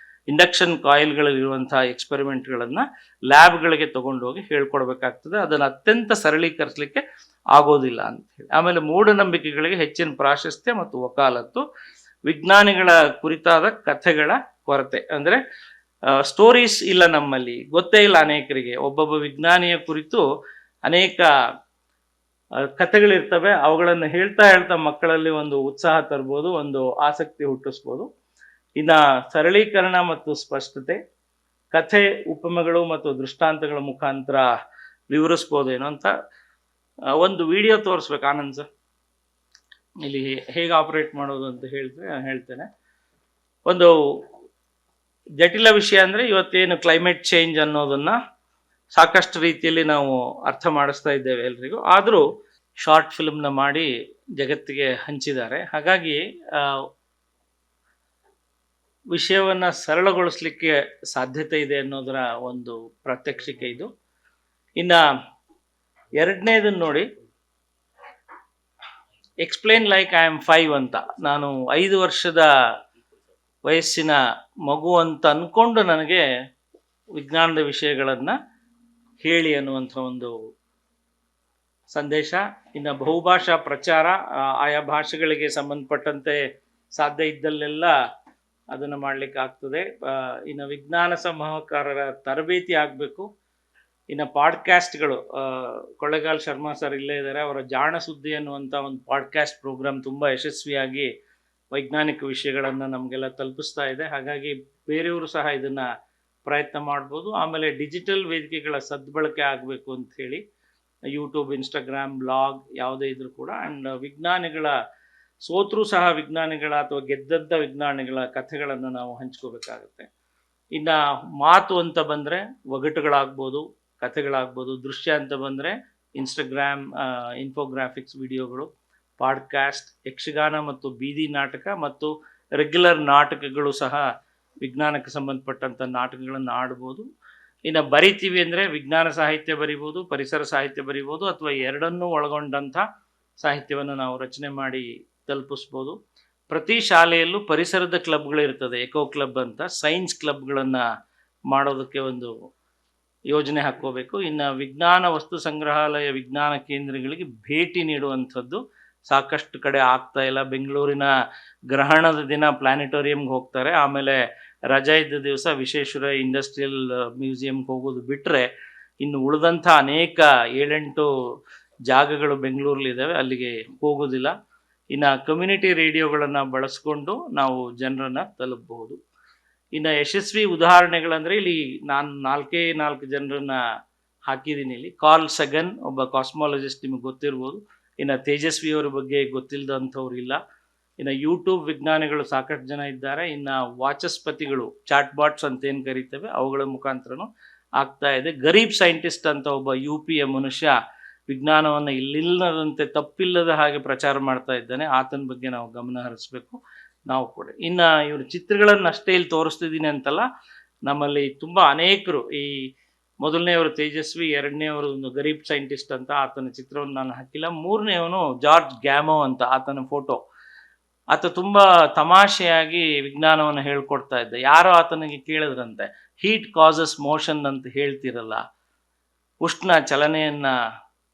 ಇಂಡಕ್ಷನ್ ಕಾಯಿಲ್ಗಳಿರುವಂತಹ ಎಕ್ಸ್ಪೆರಿಮೆಂಟ್ಗಳನ್ನು ಲ್ಯಾಬ್ಗಳಿಗೆ ತಗೊಂಡೋಗಿ ಹೇಳ್ಕೊಡ್ಬೇಕಾಗ್ತದೆ. ಅದನ್ನು ಅತ್ಯಂತ ಸರಳೀಕರಿಸಲಿಕ್ಕೆ ಆಗೋದಿಲ್ಲ ಅಂತ ಹೇಳಿ. ಆಮೇಲೆ ಮೂಢನಂಬಿಕೆಗಳಿಗೆ ಹೆಚ್ಚಿನ ಪ್ರಾಶಸ್ತ್ಯ ಮತ್ತು ವಕಾಲತ್ತು, ವಿಜ್ಞಾನಿಗಳ ಕುರಿತಾದ ಕಥೆಗಳ ಕೊರತೆ. ಅಂದರೆ ಸ್ಟೋರೀಸ್ ಇಲ್ಲ ನಮ್ಮಲ್ಲಿ, ಗೊತ್ತೇ ಇಲ್ಲ ಅನೇಕರಿಗೆ. ಒಬ್ಬೊಬ್ಬ ವಿಜ್ಞಾನಿಯ ಕುರಿತು ಅನೇಕ ಕಥೆಗಳಿರ್ತವೆ, ಅವುಗಳನ್ನು ಹೇಳ್ತಾ ಹೇಳ್ತಾ ಮಕ್ಕಳಲ್ಲಿ ಒಂದು ಉತ್ಸಾಹ ತರ್ಬೋದು, ಒಂದು ಆಸಕ್ತಿ ಹುಟ್ಟಿಸ್ಬೋದು. ಇನ್ನು ಸರಳೀಕರಣ ಮತ್ತು ಸ್ಪಷ್ಟತೆ, ಕಥೆ, ಉಪಮೆಗಳು ಮತ್ತು ದೃಷ್ಟಾಂತಗಳ ಮುಖಾಂತರ ವಿವರಿಸ್ಬೋದೇನೋ ಅಂತ ಒಂದು ವಿಡಿಯೋ ತೋರಿಸ್ಬೇಕು ಆನಂದ್ ಸರ್. ಇಲ್ಲಿ ಹೇಗೆ ಆಪರೇಟ್ ಮಾಡೋದು ಅಂತ ಹೇಳ್ತೇನೆ. ಒಂದು ಜಟಿಲ ವಿಷಯ ಅಂದರೆ ಇವತ್ತೇನು ಕ್ಲೈಮೇಟ್ ಚೇಂಜ್ ಅನ್ನೋದನ್ನ ಸಾಕಷ್ಟು ರೀತಿಯಲ್ಲಿ ನಾವು ಅರ್ಥ ಮಾಡಿಸ್ತಾ ಇದ್ದೇವೆ ಎಲ್ರಿಗೂ. ಆದರೂ ಶಾರ್ಟ್ ಫಿಲ್ಮ್ನ ಮಾಡಿ ಜಗತ್ತಿಗೆ ಹಂಚಿದ್ದಾರೆ. ಹಾಗಾಗಿ ವಿಷಯವನ್ನು ಸರಳಗೊಳಿಸ್ಲಿಕ್ಕೆ ಸಾಧ್ಯತೆ ಇದೆ ಅನ್ನೋದರ ಒಂದು ಪ್ರಾತ್ಯಕ್ಷಿಕೆ ಇದು. ಇನ್ನು ಎರಡನೇದನ್ನು ನೋಡಿ, ಎಕ್ಸ್ಪ್ಲೇನ್ ಲೈಕ್ ಐ ಆಮ್ 5 ಅಂತ. ನಾನು 5 ವರ್ಷದ ವಯಸ್ಸಿನ ಮಗು ಅಂತ ಅಂದ್ಕೊಂಡು ನನಗೆ ವಿಜ್ಞಾನದ ವಿಷಯಗಳನ್ನು ಹೇಳಿ ಅನ್ನುವಂಥ ಒಂದು ಸಂದೇಶ. ಇನ್ನು ಬಹುಭಾಷಾ ಪ್ರಚಾರ, ಆಯಾ ಭಾಷೆಗಳಿಗೆ ಸಂಬಂಧಪಟ್ಟಂತೆ ಸಾಧ್ಯ ಇದ್ದಲ್ಲೆಲ್ಲ ಅದನ್ನು ಮಾಡಲಿಕ್ಕೆ ಆಗ್ತದೆ. ಇನ್ನು ವಿಜ್ಞಾನ ಸಂವಹನಕಾರರ ತರಬೇತಿ ಆಗಬೇಕು. ಇನ್ನು ಪಾಡ್ಕಾಸ್ಟ್ಗಳು, ಕೊಳ್ಳೇಗಾಲ್ ಶರ್ಮಾ ಸರ್ ಇಲ್ಲೇ ಇದ್ದಾರೆ, ಅವರ ಜಾಣ ಸುದ್ದಿ ಅನ್ನುವಂಥ ಒಂದು ಪಾಡ್ಕಾಸ್ಟ್ ಪ್ರೋಗ್ರಾಮ್ ತುಂಬ ಯಶಸ್ವಿಯಾಗಿ ವೈಜ್ಞಾನಿಕ ವಿಷಯಗಳನ್ನು ನಮಗೆಲ್ಲ ತಲುಪಿಸ್ತಾ ಇದೆ. ಹಾಗಾಗಿ ಬೇರೆಯವರು ಸಹ ಇದನ್ನು ಪ್ರಯತ್ನ ಮಾಡ್ಬೋದು. ಆಮೇಲೆ ಡಿಜಿಟಲ್ ವೇದಿಕೆಗಳ ಸದ್ಬಳಕೆ ಆಗಬೇಕು ಅಂತ ಹೇಳಿ ಯೂಟ್ಯೂಬ್, ಇನ್ಸ್ಟಾಗ್ರಾಮ್, ಬ್ಲಾಗ್ ಯಾವುದೇ ಇದ್ರೂ ಕೂಡ. ಆ್ಯಂಡ್ ವಿಜ್ಞಾನಿಗಳ ಸೋತರೂ ಸಹ ವಿಜ್ಞಾನಿಗಳ ಅಥವಾ ಗೆದ್ದಂಥ ವಿಜ್ಞಾನಿಗಳ ಕಥೆಗಳನ್ನು ನಾವು ಹಂಚ್ಕೋಬೇಕಾಗುತ್ತೆ. ಇನ್ನು ಮಾತು ಅಂತ ಬಂದರೆ ಒಗಟುಗಳಾಗ್ಬೋದು, ಕಥೆಗಳಾಗ್ಬೋದು. ದೃಶ್ಯ ಅಂತ ಬಂದರೆ ಇನ್ಸ್ಟಾಗ್ರಾಮ್ ಇನ್ಫೋಗ್ರಾಫಿಕ್ಸ್ ವಿಡಿಯೋಗಳು, ಪಾಡ್ಕಾಸ್ಟ್, ಯಕ್ಷಗಾನ ಮತ್ತು ಬೀದಿ ನಾಟಕ ಮತ್ತು ರೆಗ್ಯುಲರ್ ನಾಟಕಗಳು ಸಹ ವಿಜ್ಞಾನಕ್ಕೆ ಸಂಬಂಧಪಟ್ಟಂಥ ನಾಟಕಗಳನ್ನು ಆಡ್ಬೋದು. ಇನ್ನು ಬರಿತೀವಿ ಅಂದರೆ ವಿಜ್ಞಾನ ಸಾಹಿತ್ಯ ಬರಿಬೋದು, ಪರಿಸರ ಸಾಹಿತ್ಯ ಬರಿಬೋದು, ಅಥವಾ ಎರಡನ್ನೂ ಒಳಗೊಂಡಂಥ ಸಾಹಿತ್ಯವನ್ನು ನಾವು ರಚನೆ ಮಾಡಿ ತಲುಪಿಸ್ಬೋದು. ಪ್ರತಿ ಶಾಲೆಯಲ್ಲೂ ಪರಿಸರದ ಕ್ಲಬ್ಗಳಿರ್ತದೆ, ಎಕೋ ಕ್ಲಬ್ ಅಂತ. ಸೈನ್ಸ್ ಕ್ಲಬ್ಗಳನ್ನು ಮಾಡೋದಕ್ಕೆ ಒಂದು ಯೋಜನೆ ಹಾಕ್ಕೋಬೇಕು. ಇನ್ನು ವಿಜ್ಞಾನ ವಸ್ತು ಸಂಗ್ರಹಾಲಯ, ವಿಜ್ಞಾನ ಕೇಂದ್ರಗಳಿಗೆ ಭೇಟಿ ನೀಡುವಂಥದ್ದು ಸಾಕಷ್ಟು ಕಡೆ ಆಗ್ತಾ ಇಲ್ಲ. ಬೆಂಗಳೂರಿನ ಗ್ರಹಣದ ದಿನ ಪ್ಲಾನೆಟೋರಿಯಂಗೆ ಹೋಗ್ತಾರೆ, ಆಮೇಲೆ ರಜೆ ಇದ್ದ ದಿವಸ ವಿಶ್ವೇಶ್ವರ ಇಂಡಸ್ಟ್ರಿಯಲ್ ಮ್ಯೂಸಿಯಂಗೆ ಹೋಗೋದು ಬಿಟ್ಟರೆ ಇನ್ನು ಉಳಿದಂಥ ಅನೇಕ 7-8 ಜಾಗಗಳು ಬೆಂಗಳೂರಲ್ಲಿದ್ದಾವೆ, ಅಲ್ಲಿಗೆ ಹೋಗೋದಿಲ್ಲ. ಇನ್ನು ಕಮ್ಯುನಿಟಿ ರೇಡಿಯೋಗಳನ್ನು ಬಳಸ್ಕೊಂಡು ನಾವು ಜನರನ್ನು ತಲುಪಬಹುದು. ಇನ್ನು ಯಶಸ್ವಿ ಉದಾಹರಣೆಗಳಂದರೆ ಇಲ್ಲಿ ನಾನು 4 ಜನರನ್ನು ಹಾಕಿದ್ದೀನಿ ಇಲ್ಲಿ. ಕಾರ್ಲ್ ಸಗನ್ ಒಬ್ಬ ಕಾಸ್ಮಾಲಜಿಸ್ಟ್, ನಿಮಗೆ ಗೊತ್ತಿರ್ಬೋದು. ಇನ್ನು ತೇಜಸ್ವಿಯವರ ಬಗ್ಗೆ ಗೊತ್ತಿಲ್ಲದಂಥವ್ರು ಇಲ್ಲ. ಇನ್ನು ಯೂಟ್ಯೂಬ್ ವಿಜ್ಞಾನಿಗಳು ಸಾಕಷ್ಟು ಜನ ಇದ್ದಾರೆ. ಇನ್ನು ವಾಚಸ್ಪತಿಗಳು, ಚಾಟ್ ಬಾಟ್ಸ್ ಅಂತ ಏನು ಕರೀತೇವೆ, ಅವುಗಳ ಮುಖಾಂತರನೂ ಆಗ್ತಾ ಇದೆ. ಗರೀಬ್ ಸೈಂಟಿಸ್ಟ್ ಅಂತ ಒಬ್ಬ UPಯ ಮನುಷ್ಯ ವಿಜ್ಞಾನವನ್ನು ಇಲ್ಲಿಲ್ಲದಂತೆ ತಪ್ಪಿಲ್ಲದ ಹಾಗೆ ಪ್ರಚಾರ ಮಾಡ್ತಾ ಇದ್ದಾನೆ. ಆತನ ಬಗ್ಗೆ ನಾವು ಗಮನ ಹರಿಸ್ಬೇಕು ನಾವು ಕೂಡ. ಇನ್ನು ಇವ್ರ ಚಿತ್ರಗಳನ್ನು ಅಷ್ಟೇ ಇಲ್ಲಿ ತೋರಿಸ್ತಿದ್ದೀನಿ ಅಂತಲ್ಲ, ನಮ್ಮಲ್ಲಿ ತುಂಬ ಅನೇಕರು, ಈ ಮೊದಲನೇವರು ತೇಜಸ್ವಿ, ಎರಡನೇವರು ಒಂದು ಗರೀಬ್ ಸೈಂಟಿಸ್ಟ್ ಅಂತ, ಆತನ ಚಿತ್ರವನ್ನು ನಾನು ಹಾಕಿಲ್ಲ. ಮೂರನೇವನು ಜಾರ್ಜ್ ಗ್ಯಾಮೋ ಅಂತ, ಆತನ ಫೋಟೋ. ಆತ ತುಂಬ ತಮಾಷೆಯಾಗಿ ವಿಜ್ಞಾನವನ್ನು ಹೇಳ್ಕೊಡ್ತಾ ಇದ್ದ. ಯಾರೋ ಆತನಿಗೆ ಕೇಳಿದ್ರಂತೆ, ಹೀಟ್ ಕಾಸಸ್ ಮೋಷನ್ ಅಂತ ಹೇಳ್ತಿರಲ್ಲ, ಉಷ್ಣ ಚಲನೆಯನ್ನ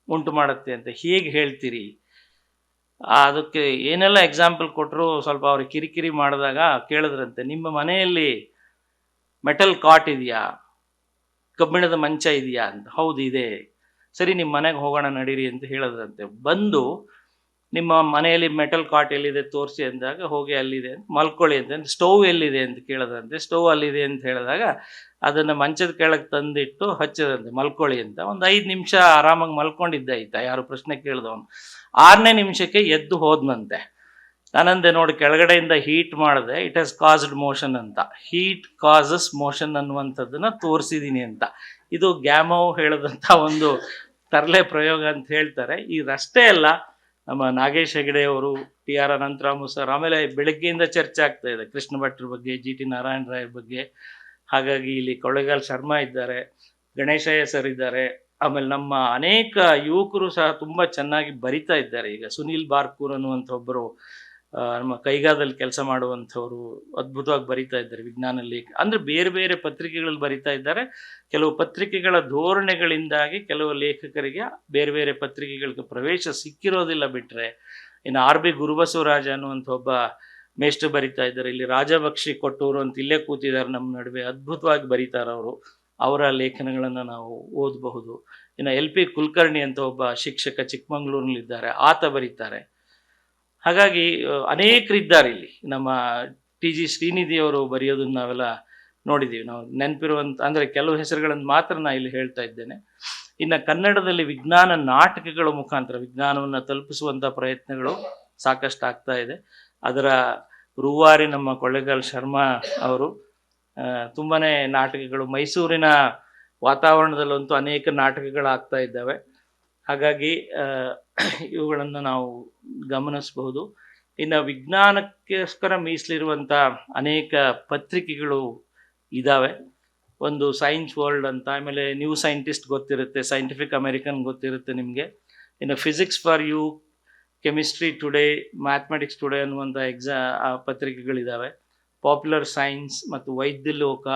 ಉಂಟು ಮಾಡುತ್ತೆ ಅಂತ ಹೇಗೆ ಹೇಳ್ತೀರಿ? ಅದಕ್ಕೆ ಏನೆಲ್ಲ ಎಕ್ಸಾಂಪಲ್ ಕೊಟ್ಟರು ಸ್ವಲ್ಪ ಅವ್ರಿಗೆ ಕಿರಿಕಿರಿ ಮಾಡಿದಾಗ ಕೇಳಿದ್ರಂತೆ, ನಿಮ್ಮ ಮನೆಯಲ್ಲಿ ಮೆಟಲ್ ಕಾಟ್ ಇದೆಯಾ, ಕಬ್ಬಿಣದ ಮಂಚ ಇದೆಯಾ ಅಂತ. ಹೌದು ಇದೆ. ಸರಿ, ನಿಮ್ಮ ಮನೆಗೆ ಹೋಗೋಣ ನಡೀರಿ ಅಂತ ಹೇಳಿದ್ರಂತೆ. ಬಂದು ನಿಮ್ಮ ಮನೆಯಲ್ಲಿ ಮೆಟಲ್ ಕಾಟ್ ಎಲ್ಲಿದೆ ತೋರಿಸಿ ಅಂದಾಗ, ಹೋಗಿ ಅಲ್ಲಿದೆ ಅಂತ, ಮಲ್ಕೊಳ್ಳಿ ಅಂತ. ಸ್ಟೌವ್ ಎಲ್ಲಿದೆ ಅಂತ ಕೇಳಿದ್ರಂತೆ. ಸ್ಟೌವ್ ಅಲ್ಲಿದೆ ಅಂತ ಹೇಳಿದಾಗ ಅದನ್ನು ಮಂಚದ ಕೆಳಗೆ ತಂದಿಟ್ಟು ಹಚ್ಚದಂತೆ, ಮಲ್ಕೊಳ್ಳಿ ಅಂತ. ಒಂದು 5 ನಿಮಿಷ ಆರಾಮಾಗಿ ಮಲ್ಕೊಂಡಿದ್ದ ಈತ, ಯಾರು ಪ್ರಶ್ನೆ ಕೇಳಿದವನು. 6ನೇ ನಿಮಿಷಕ್ಕೆ ಎದ್ದು ಹೋದ್ನಂತೆ. ನಾನಂದೆ, ನೋಡಿ ಕೆಳಗಡೆಯಿಂದ ಹೀಟ್ ಮಾಡಿದೆ, ಇಟ್ ಹ್ಯಾಸ್ ಕಾಸ್ಡ್ ಮೋಷನ್ ಅಂತ. ಹೀಟ್ ಕಾಸಸ್ ಮೋಷನ್ ಅನ್ನುವಂಥದ್ದನ್ನ ತೋರಿಸಿದ್ದೀನಿ ಅಂತ. ಇದು ಗ್ಯಾಮೋ ಹೇಳಿದಂಥ ಒಂದು ತರಲೆ ಪ್ರಯೋಗ ಅಂತ ಹೇಳ್ತಾರೆ. ಇದಷ್ಟೇ ಅಲ್ಲ, ನಮ್ಮ ನಾಗೇಶ್ ಹೆಗಡೆ ಅವರು, TR ಅನಂತರಾಮು ಸರ್, ಆಮೇಲೆ ಬೆಳಗ್ಗೆಯಿಂದ ಚರ್ಚೆ ಆಗ್ತಾ ಇದೆ ಕೃಷ್ಣ ಭಟ್ರ ಬಗ್ಗೆ, GT ನಾರಾಯಣ ರಾಯ್ ಬಗ್ಗೆ. ಹಾಗಾಗಿ ಇಲ್ಲಿ ಕೊಳ್ಳೇಗಾಲ ಶರ್ಮಾ ಇದ್ದಾರೆ, ಗಣೇಶಯ್ಯ ಸರ್ ಇದ್ದಾರೆ, ಆಮೇಲೆ ನಮ್ಮ ಅನೇಕ ಯುವಕರು ಸಹ ತುಂಬ ಚೆನ್ನಾಗಿ ಬರಿತಾ ಇದ್ದಾರೆ. ಈಗ ಸುನೀಲ್ ಬಾರ್ಕೂರ್ ಅನ್ನುವಂಥ ಒಬ್ಬರು ನಮ್ಮ ಕೈಗಾದಲ್ಲಿ ಕೆಲಸ ಮಾಡುವಂಥವರು ಅದ್ಭುತವಾಗಿ ಬರಿತಾ ಇದ್ದಾರೆ ವಿಜ್ಞಾನ ಲೇಖ. ಅಂದರೆ ಬೇರೆ ಬೇರೆ ಪತ್ರಿಕೆಗಳಲ್ಲಿ ಬರಿತಾ ಇದ್ದಾರೆ. ಕೆಲವು ಪತ್ರಿಕೆಗಳ ಧೋರಣೆಗಳಿಂದಾಗಿ ಕೆಲವು ಲೇಖಕರಿಗೆ ಬೇರೆ ಬೇರೆ ಪತ್ರಿಕೆಗಳಿಗೆ ಪ್ರವೇಶ ಸಿಕ್ಕಿರೋದಿಲ್ಲ. ಬಿಟ್ಟರೆ ಇನ್ನು RB ಗುರುಬಸವರಾಜ ಅನ್ನುವಂಥ ಒಬ್ಬ ಮೇಷ್ಟ್ರು ಬರಿತಾ ಇದ್ದಾರೆ. ಇಲ್ಲಿ ರಾಜಭಕ್ಷಿ ಕೊಟ್ಟವರು ಅಂತ ಇಲ್ಲೇ ಕೂತಿದ್ದಾರೆ ನಮ್ಮ ನಡುವೆ, ಅದ್ಭುತವಾಗಿ ಬರೀತಾರೆ ಅವರು. ಅವರ ಲೇಖನಗಳನ್ನು ನಾವು ಓದಬಹುದು. ಇನ್ನು LP ಕುಲಕರ್ಣಿ ಅಂತ ಒಬ್ಬ ಶಿಕ್ಷಕ ಚಿಕ್ಕಮಂಗ್ಳೂರಿನಲ್ಲಿದ್ದಾರೆ, ಆತ ಬರೀತಾರೆ. ಹಾಗಾಗಿ ಅನೇಕರಿದ್ದಾರೆ ಇಲ್ಲಿ. ನಮ್ಮ TG ಶ್ರೀನಿಧಿಯವರು ಬರೆಯೋದನ್ನು ನಾವೆಲ್ಲ ನೋಡಿದ್ದೀವಿ. ನಾವು ನೆನಪಿರುವಂಥ, ಅಂದರೆ ಕೆಲವು ಹೆಸರುಗಳನ್ನು ಮಾತ್ರ ನಾನು ಇಲ್ಲಿ ಹೇಳ್ತಾ ಇದ್ದೇನೆ. ಇನ್ನು ಕನ್ನಡದಲ್ಲಿ ವಿಜ್ಞಾನ ನಾಟಕಗಳ ಮುಖಾಂತರ ವಿಜ್ಞಾನವನ್ನು ತಲುಪಿಸುವಂಥ ಪ್ರಯತ್ನಗಳು ಸಾಕಷ್ಟು ಆಗ್ತಾ ಇದೆ. ಅದರ ರೂವಾರಿ ನಮ್ಮ ಕೊಳ್ಳೇಗಾಲ ಶರ್ಮಾ ಅವರು. ತುಂಬಾ ನಾಟಕಗಳು, ಮೈಸೂರಿನ ವಾತಾವರಣದಲ್ಲಂತೂ ಅನೇಕ ನಾಟಕಗಳಾಗ್ತಾ ಇದ್ದಾವೆ. ಹಾಗಾಗಿ ಇವುಗಳನ್ನು ನಾವು ಗಮನಿಸಬಹುದು. ಇನ್ನು ವಿಜ್ಞಾನಕ್ಕೋಸ್ಕರ ಮೀಸಲಿರುವಂಥ ಅನೇಕ ಪತ್ರಿಕೆಗಳು ಇದ್ದಾವೆ. ಒಂದು ಸೈನ್ಸ್ ವರ್ಲ್ಡ್ ಅಂತ, ಆಮೇಲೆ ನ್ಯೂ ಸೈಂಟಿಸ್ಟ್ ಗೊತ್ತಿರುತ್ತೆ, ಸೈಂಟಿಫಿಕ್ ಅಮೆರಿಕನ್ ಗೊತ್ತಿರುತ್ತೆ ನಿಮಗೆ. ಇನ್ನು Physics for You, Chemistry Today, Mathematics Today ಅನ್ನುವಂಥ ಪತ್ರಿಕೆಗಳಿದ್ದಾವೆ. ಪಾಪ್ಯುಲರ್ ಸೈನ್ಸ್ ಮತ್ತು ವೈದ್ಯ ಲೋಕ,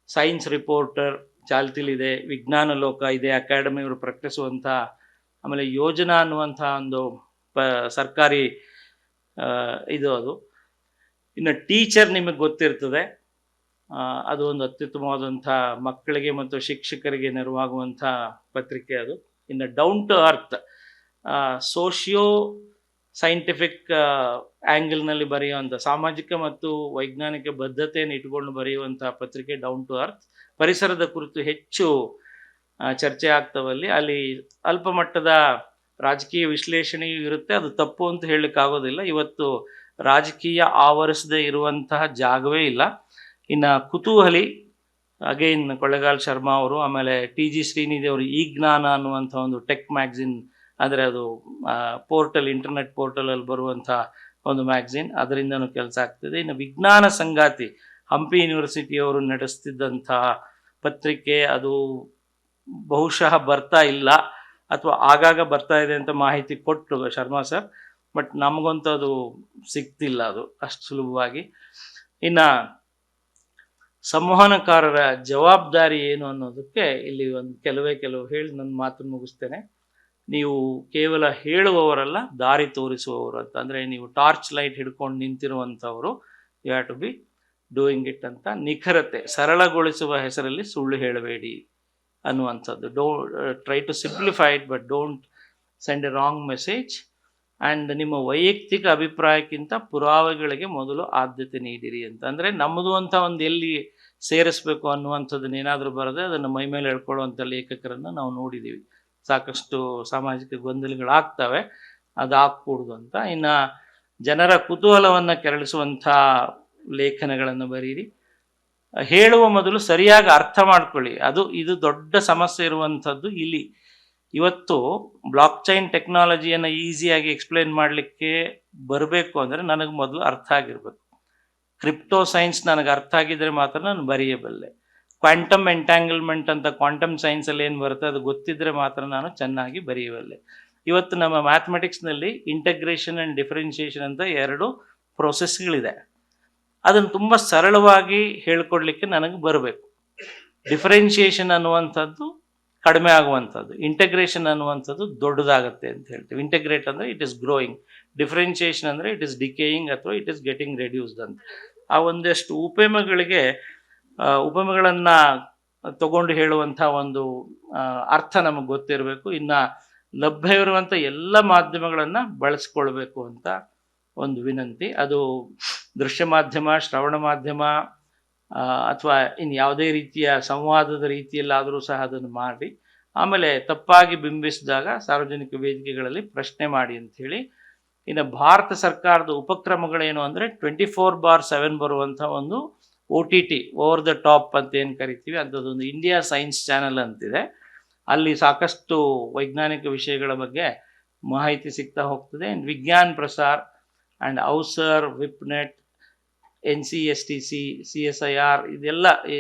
ಸೈನ್ಸ್ ರಿಪೋರ್ಟರ್ ಚಾಲ್ತಿಲಿದೆ, ವಿಜ್ಞಾನ ಲೋಕ ಇದೆ, ಅಕಾಡೆಮಿಯವರು ಪ್ರಕಟಿಸುವಂಥ. ಆಮೇಲೆ ಯೋಜನಾ ಅನ್ನುವಂಥ ಒಂದು ಸರ್ಕಾರಿ ಇದು ಅದು. ಇನ್ನು ಟೀಚರ್ ನಿಮಗೆ ಗೊತ್ತಿರ್ತದೆ, ಅದು ಒಂದು ಅತ್ಯುತ್ತಮವಾದಂಥ ಮಕ್ಕಳಿಗೆ ಮತ್ತು ಶಿಕ್ಷಕರಿಗೆ ನೆರವಾಗುವಂಥ ಪತ್ರಿಕೆ ಅದು. ಇನ್ನು down to earth, socio scientific ಆ್ಯಂಗಲ್ನಲ್ಲಿ ಬರೆಯುವಂಥ, ಸಾಮಾಜಿಕ ಮತ್ತು ವೈಜ್ಞಾನಿಕ ಬದ್ಧತೆಯನ್ನು ಇಟ್ಕೊಂಡು ಬರೆಯುವಂಥ ಪತ್ರಿಕೆ ಡೌನ್ ಟು ಅರ್ತ್. ಪರಿಸರದ ಕುರಿತು ಹೆಚ್ಚು ಚರ್ಚೆ ಆಗ್ತವಲ್ಲಿ. ಅಲ್ಲಿ ಅಲ್ಪ ಮಟ್ಟದ ರಾಜಕೀಯ ವಿಶ್ಲೇಷಣೆಯೂ ಇರುತ್ತೆ, ಅದು ತಪ್ಪು ಅಂತ ಹೇಳಲಿಕ್ಕಾಗೋದಿಲ್ಲ. ಇವತ್ತು ರಾಜಕೀಯ ಆವರಿಸದೇ ಇರುವಂತಹ ಜಾಗವೇ ಇಲ್ಲ. ಇನ್ನು ಕುತೂಹಲಿ, ಅಗೈನ್ ಕೊಳ್ಳೇಗಾಲ ಶರ್ಮಾ ಅವರು, ಆಮೇಲೆ TG ಶ್ರೀನಿಧಿ ಅವರು ಈ ಜ್ಞಾನ ಅನ್ನುವಂಥ ಒಂದು ಟೆಕ್ ಮ್ಯಾಗ್ಝಿನ್, ಅಂದರೆ ಅದು ಪೋರ್ಟಲ್, ಇಂಟರ್ನೆಟ್ ಪೋರ್ಟಲಲ್ಲಿ ಬರುವಂಥ ಒಂದು ಮ್ಯಾಗ್ಝಿನ್, ಅದರಿಂದನೂ ಕೆಲಸ ಆಗ್ತದೆ. ಇನ್ನು ವಿಜ್ಞಾನ ಸಂಗಾತಿ, ಹಂಪಿ ಯೂನಿವರ್ಸಿಟಿಯವರು ನಡೆಸ್ತಿದ್ದಂಥ ಪತ್ರಿಕೆ, ಅದು ಬಹುಶಃ ಬರ್ತಾ ಇಲ್ಲ, ಅಥವಾ ಆಗಾಗ ಬರ್ತಾ ಇದೆ ಅಂತ ಮಾಹಿತಿ ಕೊಟ್ಟರು ಶರ್ಮಾ ಸರ್, ಬಟ್ ನಮಗಂತೂ ಅದು ಸಿಗ್ತಿಲ್ಲ ಅದು ಅಷ್ಟು ಸುಲಭವಾಗಿ. ಇನ್ನು ಸಂವಹನಕಾರರ ಜವಾಬ್ದಾರಿ ಏನು ಅನ್ನೋದಕ್ಕೆ ಇಲ್ಲಿ ಒಂದು ಕೆಲವು ಹೇಳಿ ನನ್ನ ಮಾತನ್ನು ಮುಗಿಸ್ತೇನೆ. ನೀವು ಕೇವಲ ಹೇಳುವವರಲ್ಲ, ದಾರಿ ತೋರಿಸುವವರು ಅಂತ. ಅಂದರೆ ನೀವು ಟಾರ್ಚ್ ಲೈಟ್ ಹಿಡ್ಕೊಂಡು ನಿಂತಿರುವಂಥವರು, you have to be doing it ಅಂತ. ನಿಖರತೆ, ಸರಳಗೊಳಿಸುವ ಹೆಸರಲ್ಲಿ ಸುಳ್ಳು ಹೇಳಬೇಡಿ ಅನ್ನುವಂಥದ್ದು. Try to simplify it, but don't send a wrong message. And ನಿಮ್ಮ ವೈಯಕ್ತಿಕ ಅಭಿಪ್ರಾಯಕ್ಕಿಂತ ಪುರಾವೆಗಳಿಗೆ ಮೊದಲು ಆದ್ಯತೆ ನೀಡಿರಿ ಅಂತ. ಅಂದರೆ ನಮ್ಮದು ಅಂತ ಒಂದು ಎಲ್ಲಿ ಸೇರಿಸ್ಬೇಕು ಅನ್ನುವಂಥದ್ದನ್ನ ಏನಾದರೂ ಬರದೆ ಅದನ್ನು ಮೈ ಮೇಲೆ ಹೇಳ್ಕೊಳ್ಳುವಂಥ ಲೇಖಕರನ್ನು ನಾವು ನೋಡಿದ್ದೀವಿ. ಸಾಕಷ್ಟು ಸಾಮಾಜಿಕ ಗೊಂದಲಗಳಾಗ್ತವೆ, ಅದು ಆಗ್ಕೂಡ್ದು ಅಂತ. ಇನ್ನು ಜನರ ಕುತೂಹಲವನ್ನು ಕೆರಳಿಸುವಂಥ ಲೇಖನಗಳನ್ನು ಬರೀರಿ. ಹೇಳುವ ಮೊದಲು ಸರಿಯಾಗಿ ಅರ್ಥ ಮಾಡ್ಕೊಳ್ಳಿ. ಇದು ದೊಡ್ಡ ಸಮಸ್ಯೆ ಇರುವಂಥದ್ದು ಇಲ್ಲಿ. ಇವತ್ತು ಬ್ಲಾಕ್ ಚೈನ್ ಟೆಕ್ನಾಲಜಿಯನ್ನು ಈಸಿಯಾಗಿ ಎಕ್ಸ್ಪ್ಲೇನ್ ಮಾಡಲಿಕ್ಕೆ ಬರಬೇಕು ಅಂದರೆ ನನಗೆ ಮೊದಲು ಅರ್ಥ ಆಗಿರಬೇಕು. ಕ್ರಿಪ್ಟೋ ಸೈನ್ಸ್ ನನಗೆ ಅರ್ಥ ಆಗಿದ್ರೆ ಮಾತ್ರ ನಾನು ಬರೆಯಬಲ್ಲೆ. ಕ್ವಾಂಟಮ್ ಎಂಟ್ಯಾಂಗಲ್ಮೆಂಟ್ ಅಂತ ಕ್ವಾಂಟಮ್ ಸೈನ್ಸಲ್ಲಿ ಏನು ಬರುತ್ತೆ ಅದು ಗೊತ್ತಿದ್ದರೆ ಮಾತ್ರ ನಾನು ಚೆನ್ನಾಗಿ ಬರೆಯಬಲ್ಲೆ. ಇವತ್ತು ನಮ್ಮ ಮ್ಯಾಥಮೆಟಿಕ್ಸ್ನಲ್ಲಿ ಇಂಟಗ್ರೇಷನ್ ಆ್ಯಂಡ್ ಡಿಫರೆನ್ಷಿಯೇಷನ್ ಅಂತ 2 ಪ್ರೋಸೆಸ್ಗಳಿದೆ. ಅದನ್ನು ತುಂಬ ಸರಳವಾಗಿ ಹೇಳ್ಕೊಡ್ಲಿಕ್ಕೆ ನನಗೆ ಬರಬೇಕು. ಡಿಫರೆನ್ಷಿಯೇಷನ್ ಅನ್ನುವಂಥದ್ದು ಕಡಿಮೆ ಆಗುವಂಥದ್ದು, ಇಂಟಗ್ರೇಷನ್ ಅನ್ನುವಂಥದ್ದು ದೊಡ್ಡದಾಗುತ್ತೆ ಅಂತ ಹೇಳ್ತೀವಿ. ಇಂಟಗ್ರೇಟ್ ಅಂದರೆ ಇಟ್ ಇಸ್ ಗ್ರೋಯಿಂಗ್, ಡಿಫರೆನ್ಷಿಯೇಷನ್ ಅಂದರೆ ಇಟ್ ಇಸ್ ಡಿಕೇಯಿಂಗ್ ಅಥವಾ ಇಟ್ ಇಸ್ ಗೆಟಿಂಗ್ ರೆಡ್ಯೂಸ್ಡ್ ಅಂತ. ಆ ಒಂದಷ್ಟು ಉಪಮೆಗಳನ್ನು ತಗೊಂಡು ಹೇಳುವಂಥ ಒಂದು ಅರ್ಥ ನಮಗೆ ಗೊತ್ತಿರಬೇಕು. ಇನ್ನು ಲಭ್ಯವಿರುವಂಥ ಎಲ್ಲ ಮಾಧ್ಯಮಗಳನ್ನು ಬಳಸ್ಕೊಳ್ಬೇಕು ಅಂತ ಒಂದು ವಿನಂತಿ. ಅದು ದೃಶ್ಯ ಮಾಧ್ಯಮ, ಶ್ರವಣ ಮಾಧ್ಯಮ ಅಥವಾ ಇನ್ನು ಯಾವುದೇ ರೀತಿಯ ಸಂವಾದದ ರೀತಿಯಲ್ಲಾದರೂ ಸಹ ಅದನ್ನು ಮಾಡಿ, ಆಮೇಲೆ ತಪ್ಪಾಗಿ ಬಿಂಬಿಸಿದಾಗ ಸಾರ್ವಜನಿಕ ವೇದಿಕೆಗಳಲ್ಲಿ ಪ್ರಶ್ನೆ ಮಾಡಿ ಅಂಥೇಳಿ. ಇನ್ನು ಭಾರತ ಸರ್ಕಾರದ ಉಪಕ್ರಮಗಳೇನು ಅಂದರೆ 24/7 ಬರುವಂಥ ಒಂದು OTT, ಓವರ್ ದ ಟಾಪ್ ಅಂತ ಏನು ಕರಿತೀವಿ ಅಂಥದ್ದೊಂದು ಇಂಡಿಯಾ ಸೈನ್ಸ್ ಚಾನೆಲ್ ಅಂತಿದೆ. ಅಲ್ಲಿ ಸಾಕಷ್ಟು ವೈಜ್ಞಾನಿಕ ವಿಷಯಗಳ ಬಗ್ಗೆ ಮಾಹಿತಿ ಸಿಗ್ತಾ ಹೋಗ್ತದೆ. ವಿಜ್ಞಾನ್ ಪ್ರಸಾರ್ ಆ್ಯಂಡ್ ಔಸರ್, ವಿಪ್ನೆಟ್, NCSTC, CSIR ಇದೆಲ್ಲ ಈ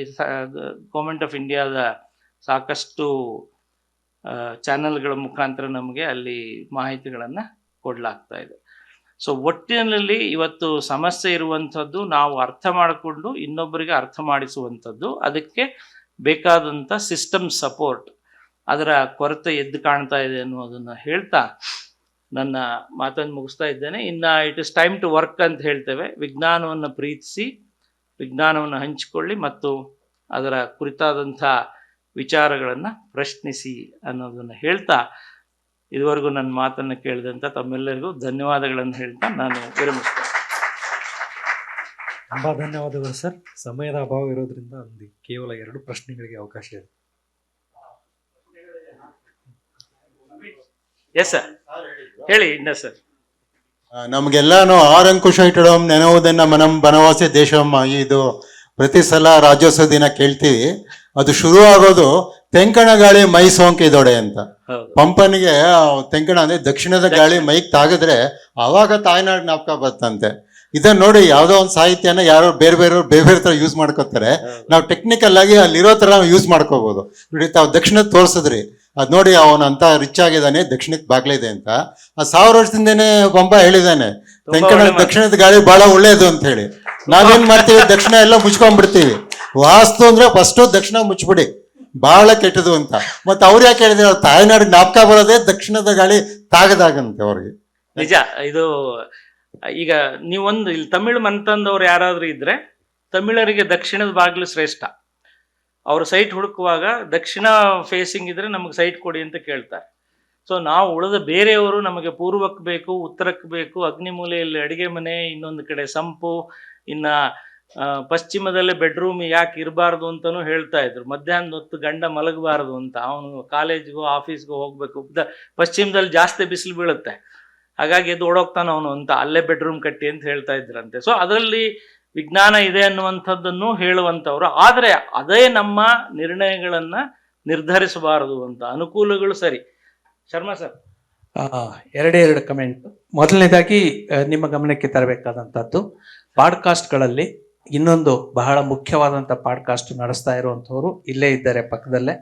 ಗೌರ್ಮೆಂಟ್ ಆಫ್ ಇಂಡಿಯಾದ ಸಾಕಷ್ಟು ಚಾನಲ್ಗಳ ಮುಖಾಂತರ ನಮಗೆ ಅಲ್ಲಿ ಮಾಹಿತಿಗಳನ್ನು ಕೊಡಲಾಗ್ತಾ ಇದೆ. ಸೊ ಒಟ್ಟಿನಲ್ಲಿ ಇವತ್ತು ಸಮಸ್ಯೆ ಇರುವಂಥದ್ದು ನಾವು ಅರ್ಥ ಮಾಡಿಕೊಂಡು ಇನ್ನೊಬ್ಬರಿಗೆ ಅರ್ಥ ಮಾಡಿಸುವಂಥದ್ದು. ಅದಕ್ಕೆ ಬೇಕಾದಂಥ ಸಿಸ್ಟಮ್ ಸಪೋರ್ಟ್, ಅದರ ಕೊರತೆ ಎದ್ದು ಕಾಣ್ತಾ ಇದೆ ಅನ್ನೋದನ್ನು ಹೇಳ್ತಾ ನನ್ನ ಮಾತನ್ನು ಮುಗಿಸ್ತಾ ಇದ್ದೇನೆ. ಇನ್ನು it is time to work ಅಂತ ಹೇಳ್ತೇವೆ. ವಿಜ್ಞಾನವನ್ನು ಪ್ರೀತಿಸಿ, ವಿಜ್ಞಾನವನ್ನು ಹಂಚಿಕೊಳ್ಳಿ ಮತ್ತು ಅದರ ಕುರಿತಾದಂಥ ವಿಚಾರಗಳನ್ನು ಪ್ರಶ್ನಿಸಿ ಅನ್ನೋದನ್ನು ಹೇಳ್ತಾ, ಇದುವರೆಗೂ ನನ್ನ ಮಾತನ್ನು ಕೇಳಿದಂಥ ತಮ್ಮೆಲ್ಲರಿಗೂ ಧನ್ಯವಾದಗಳನ್ನು ಹೇಳ್ತಾ ನಾನು ವಿರಮಿಸ್ತೇನೆ. ತುಂಬ ಧನ್ಯವಾದಗಳು ಸರ್. ಸಮಯದ ಅಭಾವ ಇರೋದ್ರಿಂದ ಕೇವಲ 2 ಪ್ರಶ್ನೆಗಳಿಗೆ ಅವಕಾಶ ಇದೆ. ಎಸ್ ಸರ್, ಹೇಳಿ. ಇನ್ನ ಸರ್, ನಮಗೆಲ್ಲಾನು ಆರಂಕುಶ ಇಟ್ಟಡಂ ನೆನವುದನ್ನ ಮನಂ ಬನವಾಸಿ ದೇಶಂ, ಇದು ಪ್ರತಿ ಸಲ ರಾಜ್ಯೋತ್ಸವ ದಿನ ಕೇಳ್ತೀವಿ. ಅದು ಶುರು ಆಗೋದು ತೆಂಕಣ ಗಾಳಿ ಮೈ ಸೋಂಕಿದೊಡೆ ಅಂತ. ಪಂಪನಿಗೆ ತೆಂಕಣ ಅಂದ್ರೆ ದಕ್ಷಿಣದ ಗಾಳಿ ಮೈಕ್ ತಾಗಿದ್ರೆ ಆವಾಗ ತಾಯ್ನಾಡು ಜ್ಞಾಪಕ ಬರ್ತಂತೆ. ಇದನ್ನ ನೋಡಿ ಯಾವುದೋ ಒಂದು ಸಾಹಿತ್ಯನ ಯಾರೋ ಬೇರೆ ತರ ಯೂಸ್ ಮಾಡ್ಕೋತಾರೆ. ನಾವು ಟೆಕ್ನಿಕಲ್ ಆಗಿ ಅಲ್ಲಿರೋ ತರ ನಾವು ಯೂಸ್ ಮಾಡ್ಕೋಬಹುದು. ನೋಡಿ, ತಾವು ದಕ್ಷಿಣದ ತೋರಿಸಿದ್ರಿ, ಅದ್ ನೋಡಿ ಅವನು ಅಂತ ರಿಚ್ ಆಗಿದ್ದಾನೆ, ದಕ್ಷಿಣಕ್ಕೆ ಬಾಗ್ಲಿದೆ ಅಂತ. 1000 ವರ್ಷದಿಂದೇನೆ ಪಂಪ ಹೇಳಿದ್ದಾನೆ, ತೆಂಕಣ ದಕ್ಷಿಣದ ಗಾಳಿ ಬಹಳ ಒಳ್ಳೇದು ಅಂತ ಹೇಳಿ. ನಾವೇನ್ ಮಾಡ್ತೀವಿ, ದಕ್ಷಿಣ ಎಲ್ಲ ಮುಚ್ಕೊಂಡ್ಬಿಡ್ತೀವಿ. ವಾಸ್ತು ಅಂದ್ರೆ ಫಸ್ಟ್ ದಕ್ಷಿಣ ಮುಚ್ಬಿಡಿ, ಬಹಳ ಕೆಟ್ಟದು ಅಂತ. ಮತ್ತೆ ಅವ್ರು ಯಾಕೆ ಹೇಳಿದ್ರೆ, ತಾಯ್ನಾಡು ಜ್ಞಾಪಕ ಬರೋದೇ ದಕ್ಷಿಣದ ಗಾಳಿ ತಾಗದಾಗಂತೆ ಅವ್ರಿಗೆ. ನಿಜ. ಇದು ಈಗ ನೀವೊಂದು ಇಲ್ಲಿ ತಮಿಳು ಮನ್ತಂದವ್ರು ಯಾರಾದ್ರೂ ಇದ್ರೆ, ತಮಿಳರಿಗೆ ದಕ್ಷಿಣದ ಬಾಗಿಲು ಶ್ರೇಷ್ಠ. ಅವರು ಸೈಟ್ ಹುಡುಕುವಾಗ ದಕ್ಷಿಣ ಫೇಸಿಂಗ್ ಇದ್ರೆ ನಮಗೆ ಸೈಟ್ ಕೊಡಿ ಅಂತ ಕೇಳ್ತಾರೆ. ಸೊ ನಾವು ಉಳಿದ ಬೇರೆಯವರು ನಮಗೆ ಪೂರ್ವಕ್ಕೆ ಬೇಕು, ಉತ್ತರಕ್ಕೆ ಬೇಕು, ಅಗ್ನಿಮೂಲೆಯಲ್ಲಿ ಅಡಿಗೆ ಮನೆ, ಇನ್ನೊಂದು ಕಡೆ ಸಂಪು, ಇನ್ನು ಪಶ್ಚಿಮದಲ್ಲೇ ಬೆಡ್ರೂಮ್ ಯಾಕೆ ಇರಬಾರ್ದು ಅಂತಲೂ ಹೇಳ್ತಾ ಇದ್ರು. ಮಧ್ಯಾಹ್ನದ ಹೊತ್ತು ಗಂಡ ಮಲಗಬಾರ್ದು ಅಂತ, ಅವನು ಕಾಲೇಜ್ಗೋ ಆಫೀಸ್ಗೋ ಹೋಗ್ಬೇಕು, ಪಶ್ಚಿಮದಲ್ಲಿ ಜಾಸ್ತಿ ಬಿಸಿಲು ಬೀಳುತ್ತೆ, ಹಾಗಾಗಿ ಎದ್ದು ಓಡೋಗ್ತಾನೆ ಅವನು ಅಂತ ಅಲ್ಲೇ ಬೆಡ್ರೂಮ್ ಕಟ್ಟಿ ಅಂತ ಹೇಳ್ತಾ ಇದ್ರಂತೆ. ಸೊ ಅದರಲ್ಲಿ ವಿಜ್ಞಾನ ಇದೆ ಅನ್ನುವಂಥದ್ದನ್ನು ಹೇಳುವಂಥವ್ರು. ಆದರೆ ಅದೇ ನಮ್ಮ ನಿರ್ಣಯಗಳನ್ನು ನಿರ್ಧರಿಸಬಾರದು ಅಂತ. ಅನುಕೂಲಗಳು ಸರಿ. Sharma sir, 2 comment. ಮೊದಲನೇದಾಗಿ ನಿಮ್ಮ ಗಮನಕ್ಕೆ ತರಬೇಕಾದಂಥದ್ದು, ಪಾಡ್ಕಾಸ್ಟ್ಗಳಲ್ಲಿ ಇನ್ನೊಂದು ಬಹಳ ಮುಖ್ಯವಾದಂಥ ಪಾಡ್ಕಾಸ್ಟ್ ನಡೆಸ್ತಾ ಇರುವಂಥವ್ರು ಇಲ್ಲೇ ಇದ್ದಾರೆ ಪಕ್ಕದಲ್ಲೇ,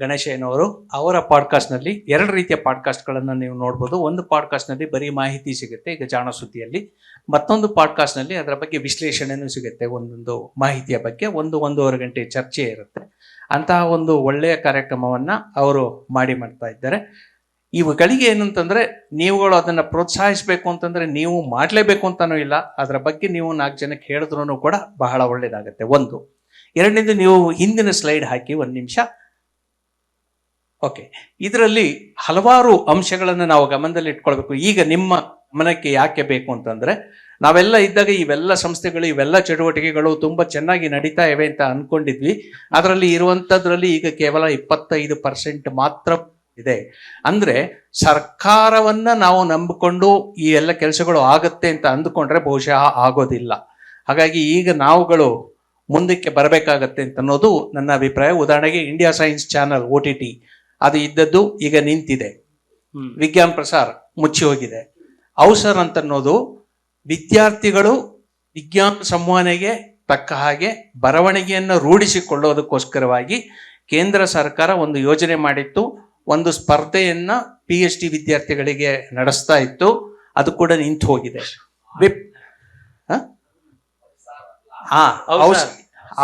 ಗಣೇಶಯ್ಯನವರು. ಅವರ ಪಾಡ್ಕಾಸ್ಟ್ನಲ್ಲಿ 2 ರೀತಿಯ ಪಾಡ್ಕಾಸ್ಟ್ಗಳನ್ನು ನೀವು ನೋಡ್ಬೋದು. ಒಂದು ಪಾಡ್ಕಾಸ್ಟ್ನಲ್ಲಿ ಬರೀ ಮಾಹಿತಿ ಸಿಗುತ್ತೆ, ಈಗ ಜಾಣ ಸುದ್ದಿಯಲ್ಲಿ. ಮತ್ತೊಂದು ಪಾಡ್ಕಾಸ್ಟ್ನಲ್ಲಿ ಅದರ ಬಗ್ಗೆ ವಿಶ್ಲೇಷಣೆನೂ ಸಿಗುತ್ತೆ, ಒಂದೊಂದು ಮಾಹಿತಿಯ ಬಗ್ಗೆ 1-1.5 ಗಂಟೆ ಚರ್ಚೆ ಇರುತ್ತೆ. ಅಂತಹ ಒಂದು ಒಳ್ಳೆಯ ಕಾರ್ಯಕ್ರಮವನ್ನು ಅವರು ಮಾಡ್ತಾ ಇದ್ದಾರೆ. ಇವುಗಳಿಗೆ ಏನಂತಂದ್ರೆ, ನೀವುಗಳು ಅದನ್ನು ಪ್ರೋತ್ಸಾಹಿಸಬೇಕು ಅಂತಂದ್ರೆ ನೀವು ಮಾಡಲೇಬೇಕು ಅಂತಾನೂ ಇಲ್ಲ. ಅದರ ಬಗ್ಗೆ ನೀವು 4 ಜನಕ್ಕೆ ಹೇಳಿದ್ರೂ ಕೂಡ ಬಹಳ ಒಳ್ಳೇದಾಗತ್ತೆ. 1. 2ನೇದು, ನೀವು ಹಿಂದಿನ ಸ್ಲೈಡ್ ಹಾಕಿ 1 ನಿಮಿಷ. ಓಕೆ, ಇದರಲ್ಲಿ ಹಲವಾರು ಅಂಶಗಳನ್ನು ನಾವು ಗಮನದಲ್ಲಿ ಇಟ್ಕೊಳ್ಬೇಕು. ಈಗ ನಿಮ್ಮ ಗಮನಕ್ಕೆ ಯಾಕೆ ಬೇಕು ಅಂತಂದ್ರೆ, ನಾವೆಲ್ಲ ಇದ್ದಾಗ ಇವೆಲ್ಲ ಸಂಸ್ಥೆಗಳು, ಇವೆಲ್ಲ ಚಟುವಟಿಕೆಗಳು ತುಂಬಾ ಚೆನ್ನಾಗಿ ನಡೀತಾ ಇವೆ ಅಂತ ಅನ್ಕೊಂಡಿದ್ವಿ. ಅದರಲ್ಲಿ ಇರುವಂತದ್ರಲ್ಲಿ ಈಗ ಕೇವಲ 25% ಮಾತ್ರ ಇದೆ. ಅಂದ್ರೆ ಸರ್ಕಾರವನ್ನ ನಾವು ನಂಬಿಕೊಂಡು ಈ ಎಲ್ಲ ಕೆಲಸಗಳು ಆಗತ್ತೆ ಅಂತ ಅಂದುಕೊಂಡ್ರೆ ಬಹುಶಃ ಆಗೋದಿಲ್ಲ. ಹಾಗಾಗಿ ಈಗ ನಾವುಗಳು ಮುಂದಕ್ಕೆ ಬರಬೇಕಾಗತ್ತೆ ಅಂತ ಅನ್ನೋದು ನನ್ನ ಅಭಿಪ್ರಾಯ. ಉದಾಹರಣೆಗೆ ಇಂಡಿಯಾ ಸೈನ್ಸ್ ಚಾನಲ್ OTT ಅದು ಇದ್ದದ್ದು ಈಗ ನಿಂತಿದೆ. ವಿಜ್ಞಾನ ಪ್ರಸಾರ ಮುಚ್ಚಿ ಹೋಗಿದೆ. ಅವಸರ್ ಅಂತ ಅನ್ನೋದು ವಿದ್ಯಾರ್ಥಿಗಳು ವಿಜ್ಞಾನ ಸಂವಹನೆಗೆ ತಕ್ಕ ಹಾಗೆ ಬರವಣಿಗೆಯನ್ನು ರೂಢಿಸಿಕೊಳ್ಳೋದಕ್ಕೋಸ್ಕರವಾಗಿ ಕೇಂದ್ರ ಸರ್ಕಾರ ಒಂದು ಯೋಜನೆ ಮಾಡಿತ್ತು. ಒಂದು ಸ್ಪರ್ಧೆಯನ್ನ PhD ವಿದ್ಯಾರ್ಥಿಗಳಿಗೆ ನಡೆಸ್ತಾ ಇತ್ತು. ಅದು ಕೂಡ ನಿಂತು ಹೋಗಿದೆ.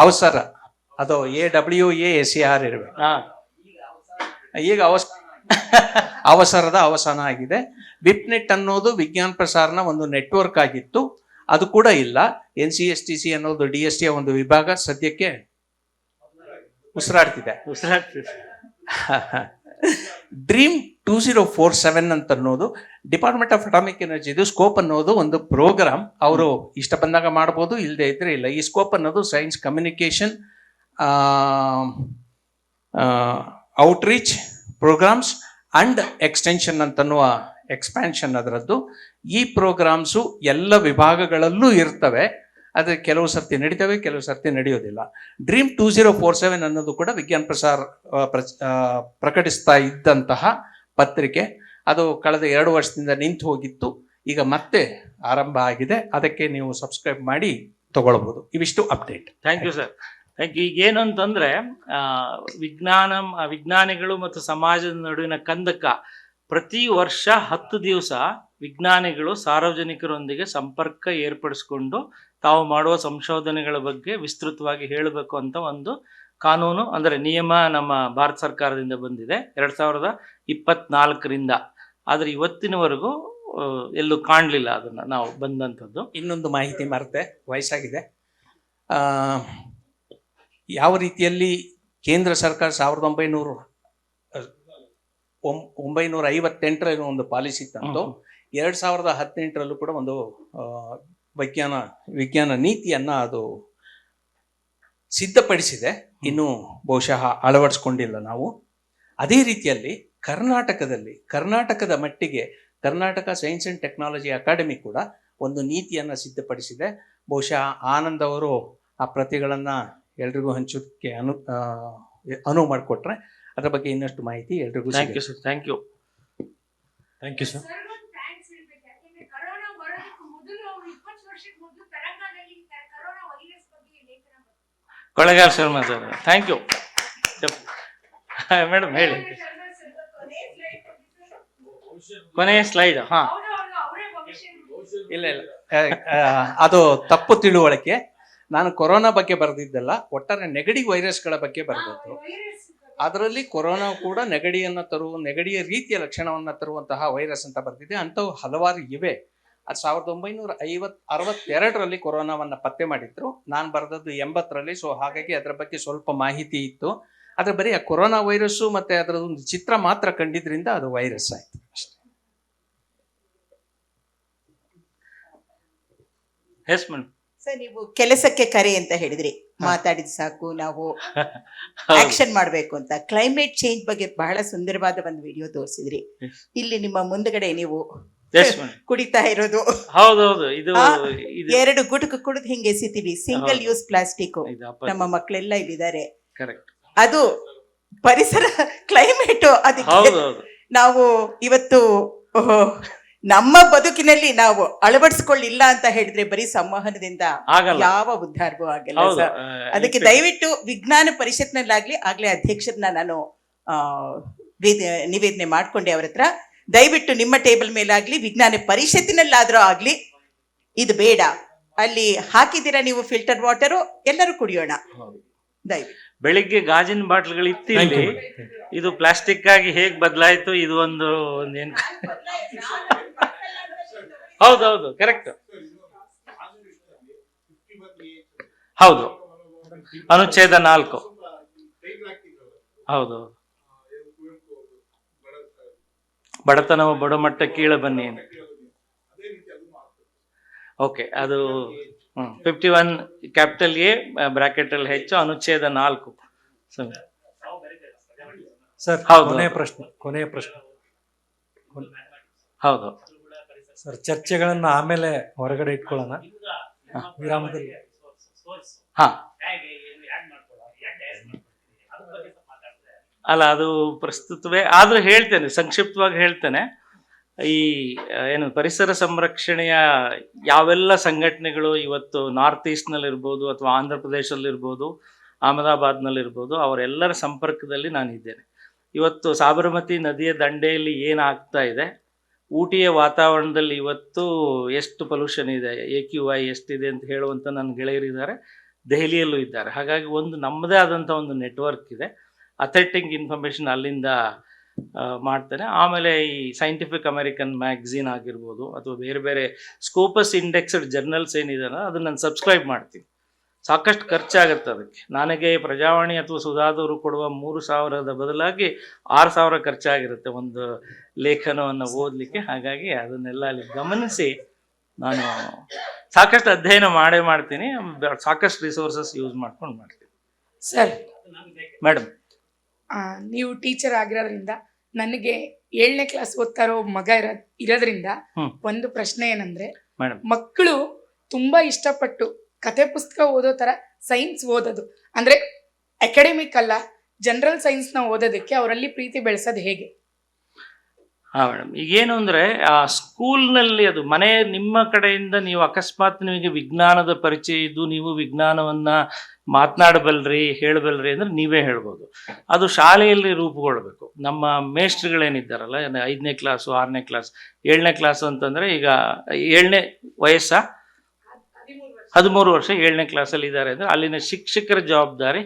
ಅವಸರ ಅದು AWASAR ಇರಬೇಕು. ಈಗ ಅವಸರದ ಅವಸಾನ ಆಗಿದೆ. ವಿಪ್ನೆಟ್ ಅನ್ನೋದು ವಿಜ್ಞಾನ ಪ್ರಸಾರನ ಒಂದು ನೆಟ್ವರ್ಕ್ ಆಗಿತ್ತು, ಅದು ಕೂಡ ಇಲ್ಲ. NCSTC ಅನ್ನೋದು DST ಒಂದು ವಿಭಾಗ ಸದ್ಯಕ್ಕೆ ಉಸಿರಾಡ್ತಿದೆ. ಡ್ರೀಮ್ 2047 ಅಂತ ಅನ್ನೋದು ಡಿಪಾರ್ಟ್ಮೆಂಟ್ ಆಫ್ ಅಟಾಮಿಕ್ ಎನರ್ಜಿ, ಇದು ಸ್ಕೋಪ್ ಅನ್ನೋದು ಒಂದು ಪ್ರೋಗ್ರಾಮ್. ಅವರು ಇಷ್ಟ ಬಂದಾಗ ಮಾಡ್ಬೋದು, ಇಲ್ಲದೆ ಇದ್ರೆ ಇಲ್ಲ. ಈ ಸ್ಕೋಪ್ ಅನ್ನೋದು science communication outreach programmes and extension ಅಂತನ್ನುವ ಎಕ್ಸ್ಪ್ಯಾನ್ಷನ್ ಅದರದ್ದು. ಈ ಪ್ರೋಗ್ರಾಮ್ಸು ಎಲ್ಲ ವಿಭಾಗಗಳಲ್ಲೂ ಇರ್ತವೆ. ಆದರೆ ಕೆಲವು ಸರ್ತಿ ನಡೀತವೆ, ಕೆಲವು ಸರ್ತಿ ನಡೆಯೋದಿಲ್ಲ. ಡ್ರೀಮ್ 2047 ಅನ್ನೋದು ಕೂಡ ವಿಜ್ಞಾನ ಪ್ರಸಾರ ಪ್ರಕಟಿಸ್ತಾ ಇದ್ದಂತಹ ಪತ್ರಿಕೆ. ಅದು ಕಳೆದ 2 ವರ್ಷದಿಂದ ನಿಂತು ಹೋಗಿತ್ತು, ಈಗ ಮತ್ತೆ ಆರಂಭ ಆಗಿದೆ. ಅದಕ್ಕೆ ನೀವು ಸಬ್ಸ್ಕ್ರೈಬ್ ಮಾಡಿ ತಗೊಳ್ಬಹುದು. ಇವಿಷ್ಟು update. Thank you sir, thank you. ಈಗ ಏನು ಅಂತಂದ್ರೆ ವಿಜ್ಞಾನಿಗಳು ಮತ್ತು ಸಮಾಜದ ನಡುವಿನ ಕಂದಕ, ಪ್ರತಿ ವರ್ಷ 10 ದಿವಸ ವಿಜ್ಞಾನಿಗಳು ಸಾರ್ವಜನಿಕರೊಂದಿಗೆ ಸಂಪರ್ಕ ಏರ್ಪಡಿಸ್ಕೊಂಡು ತಾವು ಮಾಡುವ ಸಂಶೋಧನೆಗಳ ಬಗ್ಗೆ ವಿಸ್ತೃತವಾಗಿ ಹೇಳಬೇಕು ಅಂತ ಒಂದು ಕಾನೂನು ಅಂದರೆ ನಿಯಮ ನಮ್ಮ ಭಾರತ ಸರ್ಕಾರದಿಂದ ಬಂದಿದೆ 2024ರಿಂದ. ಆದರೆ ಇವತ್ತಿನವರೆಗೂ ಎಲ್ಲೂ ಕಾಣಲಿಲ್ಲ ಅದನ್ನು ನಾವು ಬಂದಂಥದ್ದು. ಇನ್ನೊಂದು ಮಾಹಿತಿ ಮರೆತೆ, ವಯಸ್ಸಾಗಿದೆ. ಯಾವ ರೀತಿಯಲ್ಲಿ ಕೇಂದ್ರ ಸರ್ಕಾರ 1958ರಲ್ಲಿ ಒಂದು ಪಾಲಿಸಿ ತಂತು, 2018ರಲ್ಲೂ ಕೂಡ ಒಂದು ವಿಜ್ಞಾನ ನೀತಿಯನ್ನ ಅದು ಸಿದ್ಧಪಡಿಸಿದೆ. ಇನ್ನು ಬಹುಶಃ ಅಳವಡಿಸ್ಕೊಂಡಿಲ್ಲ ನಾವು. ಅದೇ ರೀತಿಯಲ್ಲಿ ಕರ್ನಾಟಕದ ಮಟ್ಟಿಗೆ Karnataka science and technology academy ಕೂಡ ಒಂದು ನೀತಿಯನ್ನ ಸಿದ್ಧಪಡಿಸಿದೆ. ಬಹುಶಃ ಆನಂದ್ ಅವರು ಆ ಪ್ರತಿಗಳನ್ನ ಎಲ್ರಿಗೂ ಹಂಚೋದಕ್ಕೆ ಅನುವು ಮಾಡಿಕೊಟ್ರೆ ಅದರ ಬಗ್ಗೆ ಇನ್ನಷ್ಟು ಮಾಹಿತಿ ಎಲ್ರಿಗೂ. Thank you sir, thank you. Thank you sir. Kollegala Sharma sir, thank you. Madam ಹೇಳಿ, ಕೊನೆಯ ಸ್ಲೈಡ್. ಹಾ, ಇಲ್ಲ ಅದು ತಪ್ಪು ತಿಳುವಳಿಕೆ. ನಾನು ಕೊರೋನಾ ಬಗ್ಗೆ ಬರೆದಿದ್ದಲ್ಲ, ಒಟ್ಟಾರೆ ನೆಗಡಿ ವೈರಸ್ಗಳ ಬಗ್ಗೆ ಬರೆದದ್ದು. ಅದರಲ್ಲಿ ಕೊರೋನಾ ಕೂಡ ನೆಗಡಿಯ ರೀತಿಯ ಲಕ್ಷಣವನ್ನ ತರುವಂತಹ ವೈರಸ್ ಅಂತ ಬರೆದಿದೆ. ಅಂಥವು ಹಲವಾರು ಇವೆ. ಅದು 1962ರಲ್ಲಿ ಕೊರೋನಾವನ್ನ ಪತ್ತೆ ಮಾಡಿದ್ರು. ನಾನು ಬರೆದದ್ದು 80ರಲ್ಲಿ. ಸೊ ಹಾಗಾಗಿ ಅದರ ಬಗ್ಗೆ ಸ್ವಲ್ಪ ಮಾಹಿತಿ ಇತ್ತು. ಆದ್ರೆ ಬರೀ ಆ ಕೊರೋನಾ ವೈರಸ್ಸು ಮತ್ತೆ ಅದರದೊಂದು ಚಿತ್ರ ಮಾತ್ರ ಕಂಡಿದ್ರಿಂದ ಅದು ವೈರಸ್ ಆಯ್ತು ಅಷ್ಟೇ. Yes madam. ಸರ್, ನೀವು ಕೆಲಸಕ್ಕೆ ಕರೆ ಅಂತ ಹೇಳಿದ್ರಿ, ಮಾತಾಡಿದ ಸಾಕು, ನಾವು ಆಕ್ಷನ್ ಮಾಡ್ಬೇಕು ಅಂತ. ಕ್ಲೈಮೇಟ್ ಚೇಂಜ್ ಬಗ್ಗೆ ಬಹಳ ಸುಂದರವಾದ ಒಂದು ವಿಡಿಯೋ ತೋರಿಸಿದ್ರಿ. ಇಲ್ಲಿ ನಿಮ್ಮ ಮುಂದ್ಗಡೆ ನೀವು ಕುಡಿತಾ ಇರೋದು, ಹೌದೌದು, ಇದು 2 ಗುಟುಕು ಕುಡಿದು ಹಿಂಗೆ ಎಸಿತೀವಿ. Single use plastic. ನಮ್ಮ ಮಕ್ಕಳೆಲ್ಲ ಇಲ್ಲಿದ್ದಾರೆ. ಅದು ಪರಿಸರ, ಕ್ಲೈಮೇಟ್, ಅದಕ್ಕೆ ನಾವು ಇವತ್ತು ನಮ್ಮ ಬದುಕಿನಲ್ಲಿ ನಾವು ಅಳವಡಿಸ್ಕೊಳ್ಳಿಲ್ಲ ಅಂತ ಹೇಳಿದ್ರೆ ಬರೀ ಸಂವಹನದಿಂದ ಯಾವ ಉದ್ಧಾರವೂ ಆಗಲ್ಲ ಸರ್. ಅದಕ್ಕೆ ದಯವಿಟ್ಟು ವಿಜ್ಞಾನ ಪರಿಷತ್ನಲ್ಲಾಗ್ಲಿ, ಆಗ್ಲೇ ಅಧ್ಯಕ್ಷರನ್ನ ನಾನು ನಿವೇದನೆ ಮಾಡ್ಕೊಂಡೆ ಅವ್ರ ಹತ್ರ, ದಯವಿಟ್ಟು ನಿಮ್ಮ ಟೇಬಲ್ ಮೇಲಾಗ್ಲಿ ವಿಜ್ಞಾನ ಪರಿಷತ್ತಿನಲ್ಲಾದ್ರೂ ಆಗ್ಲಿ ಇದು ಬೇಡ. ಅಲ್ಲಿ ಹಾಕಿದ್ದೀರಾ ನೀವು ಫಿಲ್ಟರ್ ವಾಟರು, ಎಲ್ಲರೂ ಕುಡಿಯೋಣ ದಯವಿಟ್ಟು. ಬೆಳಿಗ್ಗೆ ಗಾಜಿನ ಬಾಟ್ಲ್ಗಳು ಇತ್ತು, ಇಲ್ಲಿ ಇದು ಪ್ಲಾಸ್ಟಿಕ್ ಆಗಿ ಹೇಗ್ ಬದಲಾಯ್ತು, ಇದು ಒಂದು ಏನ್. ಹೌದೌದು, ಕರೆಕ್ಟ್. ಹೌದು, ಅನುಚ್ಛೇದ 4. ಹೌದು, ಬಡತನವ ಬಡಮಟ್ಟ ಕೀಳ ಬನ್ನಿ. ಓಕೆ, ಅದು 51 ಕ್ಯಾಪಿಟಲ್ A ಬ್ರಾಕೆಟ್ ಅಲ್ಲಿ ಹೆಚ್ಚು, ಅನುಚ್ಛೇದ 4. ಸರ್ ಹೌದು. ಕೊನೆಯ ಪ್ರಶ್ನೆ ಹೌದು. ಸರ್, ಚರ್ಚೆಗಳನ್ನ ಆಮೇಲೆ ಹೊರಗಡೆ ಇಟ್ಕೊಳ್ಳೋಣ, ವಿರಾಮದಲ್ಲಿ. ಹಾ, ಅಲ್ಲ ಅದು ಪ್ರಸ್ತುತವೇ ಆದ್ರೂ ಹೇಳ್ತೇನೆ, ಸಂಕ್ಷಿಪ್ತವಾಗಿ ಹೇಳ್ತೇನೆ. ಈ ಏನು ಪರಿಸರ ಸಂರಕ್ಷಣೆಯ ಯಾವೆಲ್ಲ ಸಂಘಟನೆಗಳು ಇವತ್ತು ನಾರ್ತ್ ಈಸ್ಟ್ನಲ್ಲಿ ಇರ್ಬೋದು ಅಥವಾ ಆಂಧ್ರ ಪ್ರದೇಶದಲ್ಲಿರ್ಬೋದು, ಅಹಮದಾಬಾದ್ನಲ್ಲಿರ್ಬೋದು, ಅವರೆಲ್ಲರ ಸಂಪರ್ಕದಲ್ಲಿ ನಾನಿದ್ದೇನೆ. ಇವತ್ತು ಸಾಬರಮತಿ ನದಿಯ ದಂಡೆಯಲ್ಲಿ ಏನಾಗ್ತಾ ಇದೆ, ಊಟಿಯ ವಾತಾವರಣದಲ್ಲಿ ಇವತ್ತು ಎಷ್ಟು ಪೊಲ್ಯೂಷನ್ ಇದೆ, AQI ಎಷ್ಟಿದೆ ಅಂತ ಹೇಳುವಂಥ ನನ್ನ ಗೆಳೆಯರಿದ್ದಾರೆ, ದೆಹಲಿಯಲ್ಲೂ ಇದ್ದಾರೆ. ಹಾಗಾಗಿ ಒಂದು ನಮ್ಮದೇ ಆದಂಥ ಒಂದು ನೆಟ್ವರ್ಕ್ ಇದೆ. ಅಥೆಂಟಿಕ್ ಇನ್ಫಾರ್ಮೇಷನ್ ಅಲ್ಲಿಂದ ಮಾಡ್ತೇನೆ. ಆಮೇಲೆ ಈ ಸೈಂಟಿಫಿಕ್ ಅಮೆರಿಕನ್ ಮ್ಯಾಗಝೀನ್ ಆಗಿರ್ಬೋದು ಅಥವಾ ಬೇರೆ ಬೇರೆ ಸ್ಕೋಪಸ್ ಇಂಡೆಕ್ಸ್ಡ್ ಜರ್ನಲ್ಸ್ ಏನಿದೆಯಲ್ಲ ಅದನ್ನು ನಾನು ಸಬ್ಸ್ಕ್ರೈಬ್ ಮಾಡ್ತೀನಿ. ಸಾಕಷ್ಟು ಖರ್ಚಾಗುತ್ತೆ ಅದಕ್ಕೆ. ನನಗೆ ಪ್ರಜಾವಾಣಿ ಅಥವಾ ಸುಧಾದವರು ಕೊಡುವ 3,000ದ ಬದಲಾಗಿ 6,000 ಖರ್ಚಾಗಿರುತ್ತೆ ಒಂದು ಲೇಖನವನ್ನು ಓದಲಿಕ್ಕೆ. ಹಾಗಾಗಿ ಅದನ್ನೆಲ್ಲ ಅಲ್ಲಿ ಗಮನಿಸಿ ನಾನು ಸಾಕಷ್ಟು ಅಧ್ಯಯನ ಮಾಡ್ತೀನಿ. ಸಾಕಷ್ಟು ರಿಸೋರ್ಸಸ್ ಯೂಸ್ ಮಾಡ್ಕೊಂಡು ಮಾಡ್ತೀನಿ. ಸರ್ ಮೇಡಮ್, ನೀವು ಟೀಚರ್ ಆಗಿರೋದ್ರಿಂದ ನನಗೆ 7ನೇ ಕ್ಲಾಸ್ ಓದ್ತಾ ಇರೋ ಮಗ ಇರೋದ್ರಿಂದ ಒಂದು ಪ್ರಶ್ನೆ ಏನಂದ್ರೆ, ಮಕ್ಕಳು ತುಂಬಾ ಇಷ್ಟಪಟ್ಟು ಕತೆ ಪುಸ್ತಕ ಓದೋ ತರ ಸೈನ್ಸ್ ಓದೋದು ಅಂದ್ರೆ ಅಕಾಡೆಮಿಕ್ ಅಲ್ಲ, ಜನರಲ್ ಸೈನ್ಸ್ ನ ಓದೋದಕ್ಕೆ ಅವರಲ್ಲಿ ಪ್ರೀತಿ ಬೆಳೆಸೋದು ಹೇಗೆ? ಹಾ ಮೇಡಮ್, ಈಗೇನು ಅಂದರೆ ಸ್ಕೂಲ್ನಲ್ಲಿ ಅದು ನಿಮ್ಮ ಕಡೆಯಿಂದ ನೀವು ಅಕಸ್ಮಾತ್ ನಿಮಗೆ ವಿಜ್ಞಾನದ ಪರಿಚಯ ಇದ್ದು ನೀವು ವಿಜ್ಞಾನವನ್ನು ಮಾತನಾಡಬಲ್ರಿ, ಹೇಳಬಲ್ರಿ ಅಂದರೆ ನೀವೇ ಹೇಳ್ಬೋದು. ಅದು ಶಾಲೆಯಲ್ಲಿ ರೂಪುಗೊಳ್ಬೇಕು. ನಮ್ಮ ಮೇಷ್ಟ್ರುಗಳೇನಿದ್ದಾರಲ್ಲ, 5ನೇ ಕ್ಲಾಸು 6ನೇ ಕ್ಲಾಸ್ 7ನೇ ಕ್ಲಾಸು ಅಂತಂದರೆ, ಈಗ 7ನೇ ವಯಸ್ಸಾ 13 ವರ್ಷ 7ನೇ ಕ್ಲಾಸಲ್ಲಿ ಇದ್ದಾರೆ ಅಂದರೆ ಅಲ್ಲಿನ ಶಿಕ್ಷಕರ ಜವಾಬ್ದಾರಿ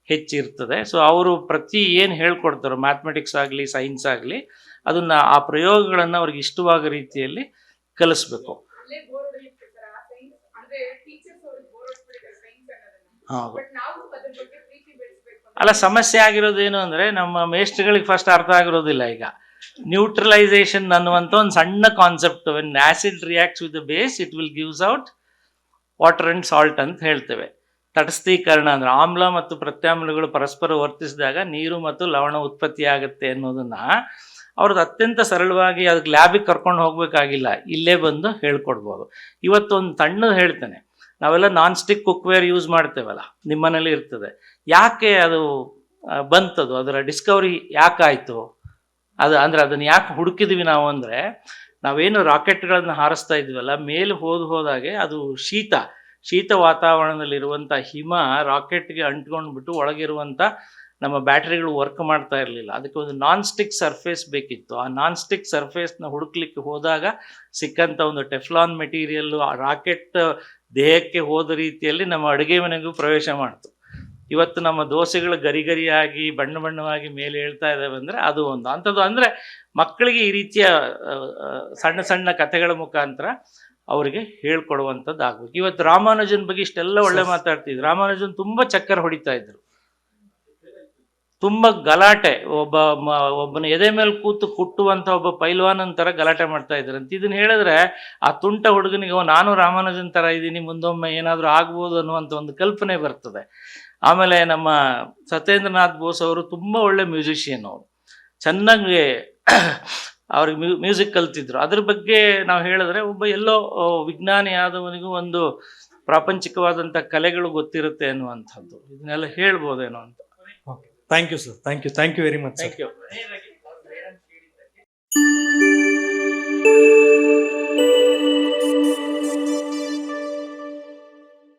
ಹೆಚ್ಚಿರ್ತದೆ. ಸೊ ಅವರು ಪ್ರತಿ ಏನು ಹೇಳ್ಕೊಡ್ತಾರೋ ಮ್ಯಾಥಮೆಟಿಕ್ಸ್ ಆಗಲಿ ಸೈನ್ಸ್ ಆಗಲಿ ಅದನ್ನು ಆ ಪ್ರಯೋಗಗಳನ್ನು ಅವ್ರಿಗೆ ಇಷ್ಟವಾಗೋ ರೀತಿಯಲ್ಲಿ ಕಲಿಸ್ಬೇಕು. ಅಲ್ಲ, ಸಮಸ್ಯೆ ಆಗಿರೋದೇನು ಅಂದರೆ ನಮ್ಮ ಮೇಷ್ಟ್ರುಗಳಿಗೆ ಫಸ್ಟ್ ಅರ್ಥ ಆಗಿರೋದಿಲ್ಲ. ಈಗ ನ್ಯೂಟ್ರಲೈಸೇಷನ್ ಅನ್ನುವಂಥ ಒಂದು ಸಣ್ಣ concept, when acid reacts with the base it will gives out water and salt ಅಂತ ಹೇಳ್ತೇವೆ. ತಟಸ್ಥೀಕರಣ ಅಂದರೆ ಆಮ್ಲ ಮತ್ತು ಪ್ರತ್ಯಾಮ್ಲಗಳು ಪರಸ್ಪರ ವರ್ತಿಸಿದಾಗ ನೀರು ಮತ್ತು ಲವಣ ಉತ್ಪತ್ತಿ ಆಗುತ್ತೆ ಅನ್ನೋದನ್ನು ಅವ್ರದ್ದು ಅತ್ಯಂತ ಸರಳವಾಗಿ ಅದಕ್ಕೆ ಲ್ಯಾಬಿಗೆ ಕರ್ಕೊಂಡು ಹೋಗಬೇಕಾಗಿಲ್ಲ, ಇಲ್ಲೇ ಬಂದು ಹೇಳ್ಕೊಡ್ಬೋದು. ಇವತ್ತೊಂದು ಸಣ್ಣದು ಹೇಳ್ತೇನೆ, ನಾವೆಲ್ಲ ನಾನ್ ಸ್ಟಿಕ್ ಕುಕ್ವೇರ್ ಯೂಸ್ ಮಾಡ್ತೇವಲ್ಲ, ನಿಮ್ಮನೇಲಿ ಇರ್ತದೆ. ಯಾಕೆ ಅದು ಬಂತದು, ಅದರ ಡಿಸ್ಕವರಿ ಯಾಕಾಯಿತು, ಅದನ್ನು ಯಾಕೆ ಹುಡುಕಿದ್ವಿ ನಾವು ಅಂದರೆ, ನಾವೇನು ರಾಕೆಟ್ಗಳನ್ನು ಹಾರಿಸ್ತಾ ಇದ್ವಲ್ಲ, ಮೇಲೆ ಹೋದಾಗೆ ಅದು ಶೀತ ವಾತಾವರಣದಲ್ಲಿರುವಂಥ ಹಿಮ ರಾಕೆಟ್ಗೆ ಅಂಟ್ಕೊಂಡ್ಬಿಟ್ಟು ಒಳಗಿರುವಂಥ ನಮ್ಮ ಬ್ಯಾಟ್ರಿಗಳು ವರ್ಕ್ ಮಾಡ್ತಾ ಇರಲಿಲ್ಲ. ಅದಕ್ಕೆ ಒಂದು ನಾನ್ ಸ್ಟಿಕ್ ಸರ್ಫೇಸ್ ಬೇಕಿತ್ತು. ಆ ನಾನ್ ಸ್ಟಿಕ್ ಸರ್ಫೇಸ್ನ ಹುಡುಕ್ಲಿಕ್ಕೆ ಹೋದಾಗ ಸಿಕ್ಕಂಥ ಒಂದು ಟೆಫ್ಲಾನ್ ಮೆಟೀರಿಯಲ್ಲು ಆ ರಾಕೆಟ್ ದೇಹಕ್ಕೆ ಹೋದ ರೀತಿಯಲ್ಲಿ ನಮ್ಮ ಅಡುಗೆ ಮನೆಗೂ ಪ್ರವೇಶ ಮಾಡ್ತು. ಇವತ್ತು ನಮ್ಮ ದೋಸೆಗಳು ಗರಿಗರಿಯಾಗಿ ಬಣ್ಣವಾಗಿ ಮೇಲೆ ಹೇಳ್ತಾ ಇದ್ದಾವೆ ಅಂದರೆ ಅದು ಒಂದು ಅಂಥದ್ದು. ಅಂದರೆ ಮಕ್ಕಳಿಗೆ ಈ ರೀತಿಯ ಸಣ್ಣ ಸಣ್ಣ ಕಥೆಗಳ ಮುಖಾಂತರ ಅವರಿಗೆ ಹೇಳ್ಕೊಡುವಂಥದ್ದು ಆಗ್ಬೇಕು. ಇವತ್ತು ರಾಮಾನುಜನ್ ಬಗ್ಗೆ ಇಷ್ಟೆಲ್ಲ ಒಳ್ಳೆ ಮಾತಾಡ್ತಿದ್ರು. ರಾಮಾನುಜನ್ ತುಂಬ ಚಕ್ಕರ್ ಹೊಡಿತಾ ಇದ್ರು, ತುಂಬ ಗಲಾಟೆ, ಒಬ್ಬನ ಎದೆ ಮೇಲೆ ಕೂತು ಕುಟ್ಟುವಂಥ ಒಬ್ಬ ಪೈಲ್ವಾನನ್ ಥರ ಗಲಾಟೆ ಮಾಡ್ತಾ ಇದ್ರು ಅಂತ. ಇದನ್ನು ಹೇಳಿದ್ರೆ ಆ ತುಂಟ ಹುಡುಗನಿಗೆ ನಾನು ರಾಮಾನುಜನ್ ಥರ ಇದ್ದೀನಿ, ಮುಂದೊಮ್ಮೆ ಏನಾದರೂ ಆಗ್ಬೋದು ಅನ್ನುವಂಥ ಒಂದು ಕಲ್ಪನೆ ಬರ್ತದೆ. ಆಮೇಲೆ ನಮ್ಮ ಸತ್ಯೇಂದ್ರನಾಥ್ ಬೋಸ್ ಅವರು ತುಂಬ ಒಳ್ಳೆ ಮ್ಯೂಸಿಷಿಯನ್, ಅವರು ಚೆನ್ನಾಗಿ ಅವ್ರಿಗೆ ಮ್ಯೂಸಿಕ್ ಕಲ್ತಿದ್ರು. ಅದ್ರ ಬಗ್ಗೆ ನಾವು ಹೇಳಿದ್ರೆ ಒಬ್ಬ ಎಲ್ಲೋ ವಿಜ್ಞಾನಿ ಆದವನಿಗೂ ಒಂದು ಪ್ರಾಪಂಚಿಕವಾದಂಥ ಕಲೆಗಳು ಗೊತ್ತಿರುತ್ತೆ ಅನ್ನುವಂಥದ್ದು, ಇದನ್ನೆಲ್ಲ ಹೇಳ್ಬೋದೇನೋ ಅಂತ. Thank you sir, thank you very much. Thank you.